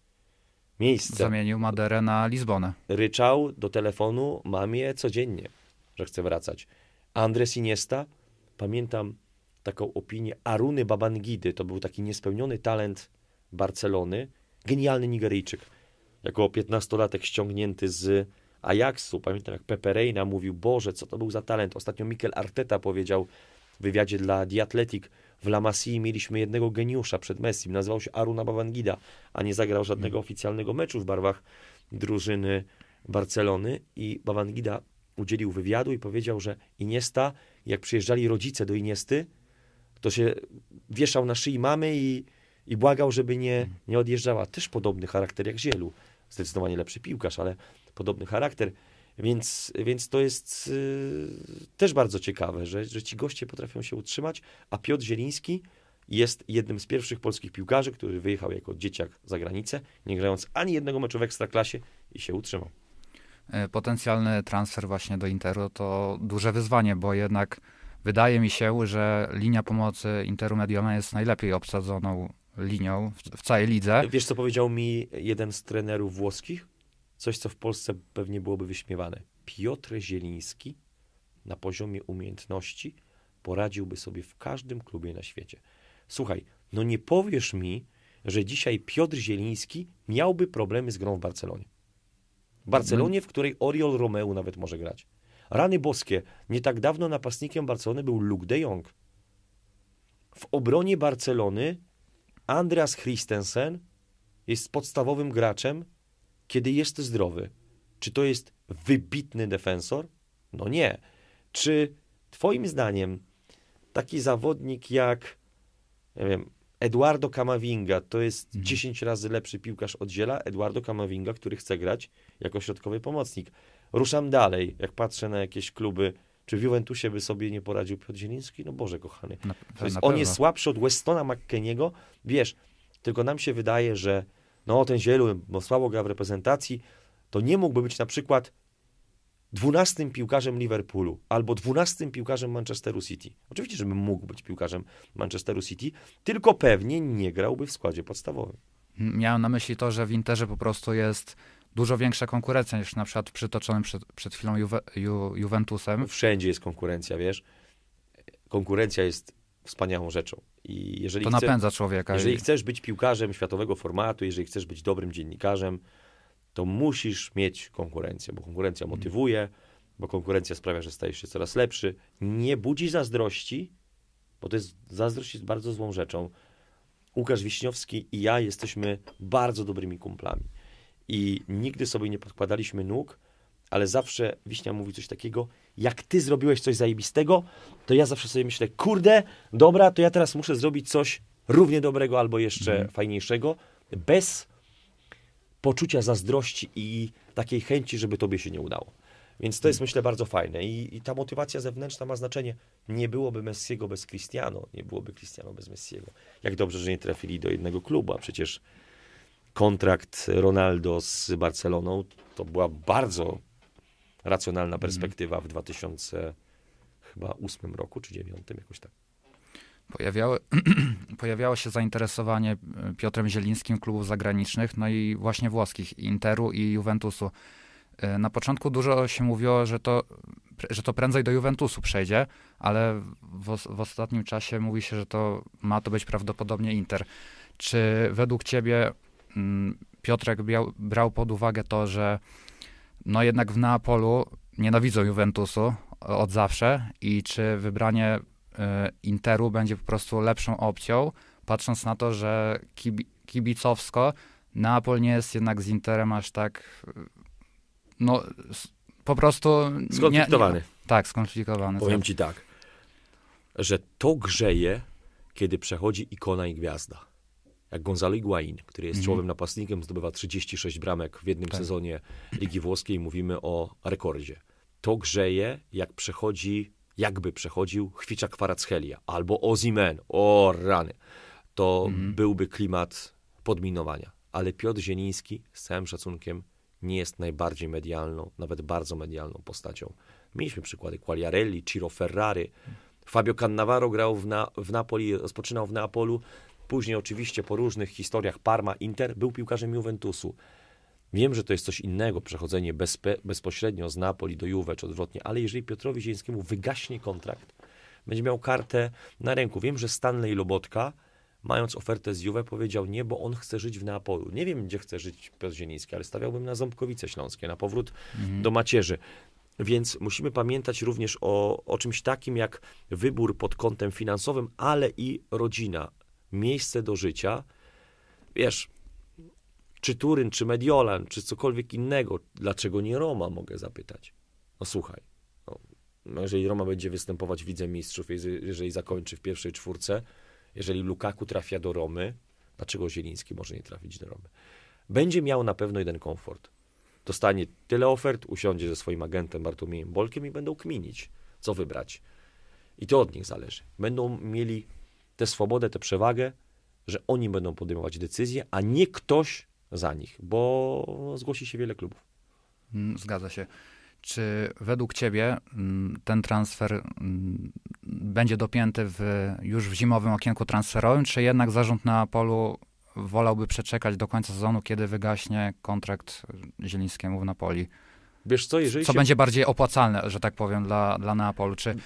miejsce. Zamienił Maderę na Lizbonę. Ryczał do telefonu mamie codziennie, że chce wracać. Andres Iniesta, pamiętam taką opinię Aruny Babangidy, to był taki niespełniony talent Barcelony, genialny Nigeryjczyk. Jako 15-latek ściągnięty z Ajaxu, pamiętam jak Pepe Reina mówił, Boże, co to był za talent. Ostatnio Mikel Arteta powiedział w wywiadzie dla The Athletic, w La Masii mieliśmy jednego geniusza przed Messim, nazywał się Aruna Babangida, a nie zagrał żadnego oficjalnego meczu w barwach drużyny Barcelony i Babangida udzielił wywiadu i powiedział, że Iniesta, jak przyjeżdżali rodzice do Iniesty, to się wieszał na szyi mamy i błagał, żeby nie odjeżdżała. Też podobny charakter jak Zielu. Zdecydowanie lepszy piłkarz, ale podobny charakter. Więc to jest też bardzo ciekawe, że ci goście potrafią się utrzymać, a Piotr Zieliński jest jednym z pierwszych polskich piłkarzy, który wyjechał jako dzieciak za granicę, nie grając ani jednego meczu w Ekstraklasie i się utrzymał. Potencjalny transfer właśnie do Interu to duże wyzwanie, bo jednak wydaje mi się, że linia pomocy Interu Mediolanu jest najlepiej obsadzoną linią w całej lidze. Wiesz, co powiedział mi jeden z trenerów włoskich? Coś, co w Polsce pewnie byłoby wyśmiewane. Piotr Zieliński na poziomie umiejętności poradziłby sobie w każdym klubie na świecie. Słuchaj, no nie powiesz mi, że dzisiaj Piotr Zieliński miałby problemy z grą w Barcelonie. W Barcelonie, w której Oriol Romeu nawet może grać. Rany boskie, nie tak dawno napastnikiem Barcelony był Luke de Jong. W obronie Barcelony Andreas Christensen jest podstawowym graczem, kiedy jest zdrowy. Czy to jest wybitny defensor? No nie. Czy twoim zdaniem taki zawodnik jak, nie wiem, Eduardo Camavinga to jest 10 razy lepszy piłkarz od Ziela? Eduardo Camavinga, który chce grać jako środkowy pomocnik. Ruszam dalej, jak patrzę na jakieś kluby. Czy w Juventusie by sobie nie poradził Piotr Zieliński? No Boże kochany. On jest słabszy od Westona McKenniego. Wiesz, tylko nam się wydaje, że no ten Zielu, bo słabo gra w reprezentacji, to nie mógłby być na przykład 12 piłkarzem Liverpoolu albo 12 piłkarzem Manchesteru City. Oczywiście, żeby mógł być piłkarzem Manchesteru City, tylko pewnie nie grałby w składzie podstawowym. Miałem na myśli to, że w Interze po prostu jest dużo większa konkurencja niż na przykład przytoczonym przed chwilą Juventusem. Wszędzie jest konkurencja, wiesz. Konkurencja jest wspaniałą rzeczą. I jeżeli to napędza człowieka. Jeżeli chcesz być piłkarzem światowego formatu, jeżeli chcesz być dobrym dziennikarzem, to musisz mieć konkurencję, bo konkurencja motywuje, bo konkurencja sprawia, że stajesz się coraz lepszy. Nie budzi zazdrości, bo zazdrość jest bardzo złą rzeczą. Łukasz Wiśniowski i ja jesteśmy bardzo dobrymi kumplami. I nigdy sobie nie podkładaliśmy nóg, ale zawsze Wiśnia mówi coś takiego, jak ty zrobiłeś coś zajebistego, to ja zawsze sobie myślę, kurde, dobra, to ja teraz muszę zrobić coś równie dobrego albo jeszcze fajniejszego, bez poczucia zazdrości i takiej chęci, żeby tobie się nie udało. Więc to jest, myślę, bardzo fajne. I ta motywacja zewnętrzna ma znaczenie. Nie byłoby Messiego bez Cristiano, nie byłoby Cristiano bez Messiego. Jak dobrze, że nie trafili do jednego klubu, a przecież kontrakt Ronaldo z Barceloną to była bardzo racjonalna perspektywa w 2008 roku, czy 2009, jakoś tak. Pojawiało się zainteresowanie Piotrem Zielińskim klubów zagranicznych, no i właśnie włoskich, Interu i Juventusu. Na początku dużo się mówiło, że to prędzej do Juventusu przejdzie, ale w ostatnim czasie mówi się, że ma to być prawdopodobnie Inter. Czy według ciebie Piotrek brał pod uwagę to, że no jednak w Neapolu nienawidzą Juventusu od zawsze i czy wybranie Interu będzie po prostu lepszą opcją, patrząc na to, że kibicowsko Neapol nie jest jednak z Interem aż tak no po prostu skonfliktowany. Tak, skonfliktowany. Powiem ci tak, że to grzeje, kiedy przechodzi ikona i gwiazda. Jak Gonzalo Higuaín, który jest czołowym napastnikiem, zdobywa 36 bramek w jednym sezonie Ligi Włoskiej, mówimy o rekordzie. To grzeje, jakby przechodził Chwicha Kvaratskhelia albo Osimhen. O rany. To byłby klimat podminowania. Ale Piotr Zieliński, z całym szacunkiem, nie jest najbardziej medialną, nawet bardzo medialną postacią. Mieliśmy przykłady Quagliarelli, Ciro Ferrari, Fabio Cannavaro grał w Napoli, rozpoczynał w Neapolu, później oczywiście po różnych historiach Parma, Inter, był piłkarzem Juventusu. Wiem, że to jest coś innego, przechodzenie bezpośrednio z Napoli do Juve, czy odwrotnie, ale jeżeli Piotrowi Zielińskiemu wygaśnie kontrakt, będzie miał kartę na ręku. Wiem, że Stanley Lobotka, mając ofertę z Juve, powiedział nie, bo on chce żyć w Neapolu. Nie wiem, gdzie chce żyć Piotr Zieliński, ale stawiałbym na Ząbkowice Śląskie, na powrót do macierzy. Więc musimy pamiętać również o czymś takim jak wybór pod kątem finansowym, ale i rodzina, miejsce do życia. Wiesz, czy Turyn, czy Mediolan, czy cokolwiek innego, dlaczego nie Roma, mogę zapytać. No słuchaj, no, jeżeli Roma będzie występować w Lidze Mistrzów, jeżeli zakończy w pierwszej czwórce, jeżeli Lukaku trafia do Romy, dlaczego Zieliński może nie trafić do Romy? Będzie miał na pewno jeden komfort. Dostanie tyle ofert, usiądzie ze swoim agentem Bartłomiejem Bolkiem i będą kminić, co wybrać. I to od nich zależy. Będą mieli tę swobodę, tę przewagę, że oni będą podejmować decyzje, a nie ktoś za nich, bo zgłosi się wiele klubów. Zgadza się. Czy według ciebie ten transfer będzie dopięty już w zimowym okienku transferowym, czy jednak zarząd Neapolu wolałby przeczekać do końca sezonu, kiedy wygaśnie kontrakt Zielińskiemu w Napoli? Wiesz co, jeżeli będzie bardziej opłacalne, że tak powiem, dla Neapolu? Czy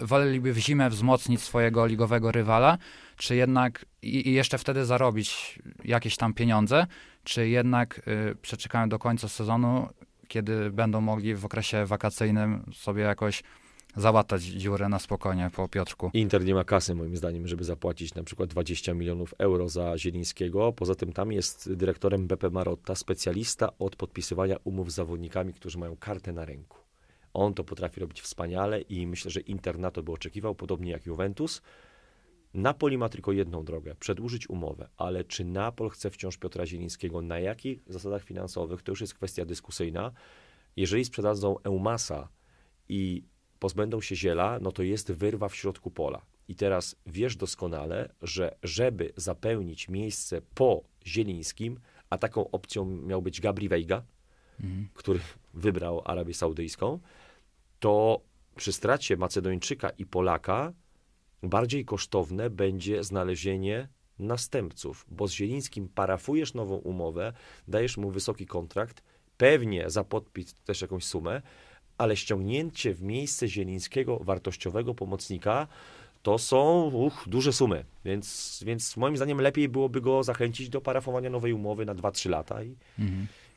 woleliby w zimę wzmocnić swojego ligowego rywala, czy jednak i jeszcze wtedy zarobić jakieś tam pieniądze, czy jednak przeczekają do końca sezonu, kiedy będą mogli w okresie wakacyjnym sobie jakoś załatać dziurę na spokojnie po Piotrku? Inter nie ma kasy, moim zdaniem, żeby zapłacić na przykład 20 milionów euro za Zielińskiego. Poza tym tam jest dyrektorem Beppe Marotta, specjalista od podpisywania umów z zawodnikami, którzy mają kartę na ręku. On to potrafi robić wspaniale i myślę, że Inter na to by oczekiwał, podobnie jak Juventus. Napoli ma tylko jedną drogę, przedłużyć umowę, ale czy Napol chce wciąż Piotra Zielińskiego, na jakich zasadach finansowych, to już jest kwestia dyskusyjna. Jeżeli sprzedadzą Eumasa i pozbędą się Ziela, no to jest wyrwa w środku pola. I teraz wiesz doskonale, że żeby zapełnić miejsce po Zielińskim, a taką opcją miał być Gabri Veiga, który wybrał Arabię Saudyjską, to przy stracie Macedończyka i Polaka bardziej kosztowne będzie znalezienie następców, bo z Zielińskim parafujesz nową umowę, dajesz mu wysoki kontrakt, pewnie za podpis też jakąś sumę, ale ściągnięcie w miejsce Zielińskiego wartościowego pomocnika to są duże sumy, więc moim zdaniem lepiej byłoby go zachęcić do parafowania nowej umowy na 2-3 lata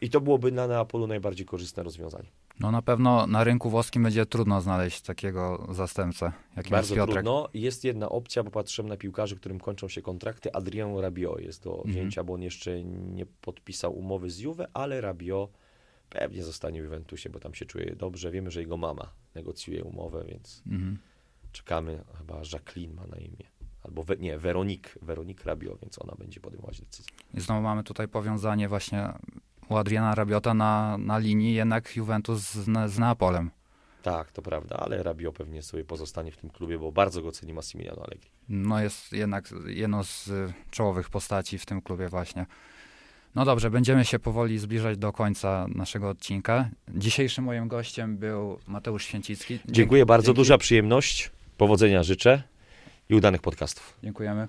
i to byłoby na Neapolu najbardziej korzystne rozwiązanie. No na pewno na rynku włoskim będzie trudno znaleźć takiego zastępcę, jakim bardzo jest Piotrek. Trudno. Jest jedna opcja, bo patrzyłem na piłkarzy, którym kończą się kontrakty. Adrien Rabiot jest do wzięcia, bo on jeszcze nie podpisał umowy z Juve, ale Rabiot pewnie zostanie w Juventusie, bo tam się czuje dobrze. Wiemy, że jego mama negocjuje umowę, więc czekamy. Chyba Jacqueline ma na imię. Albo Veronique Rabiot, więc ona będzie podejmować decyzję. I znowu mamy tutaj powiązanie właśnie u Adriana Rabiota na linii jednak Juventus z Neapolem. Tak, to prawda, ale Rabiot pewnie sobie pozostanie w tym klubie, bo bardzo go ceni Massimiliano Allegri. No jest jednak jedną z czołowych postaci w tym klubie właśnie. No dobrze, będziemy się powoli zbliżać do końca naszego odcinka. Dzisiejszym moim gościem był Mateusz Święcicki. Dziękuję bardzo, duża przyjemność, powodzenia życzę i udanych podcastów. Dziękujemy.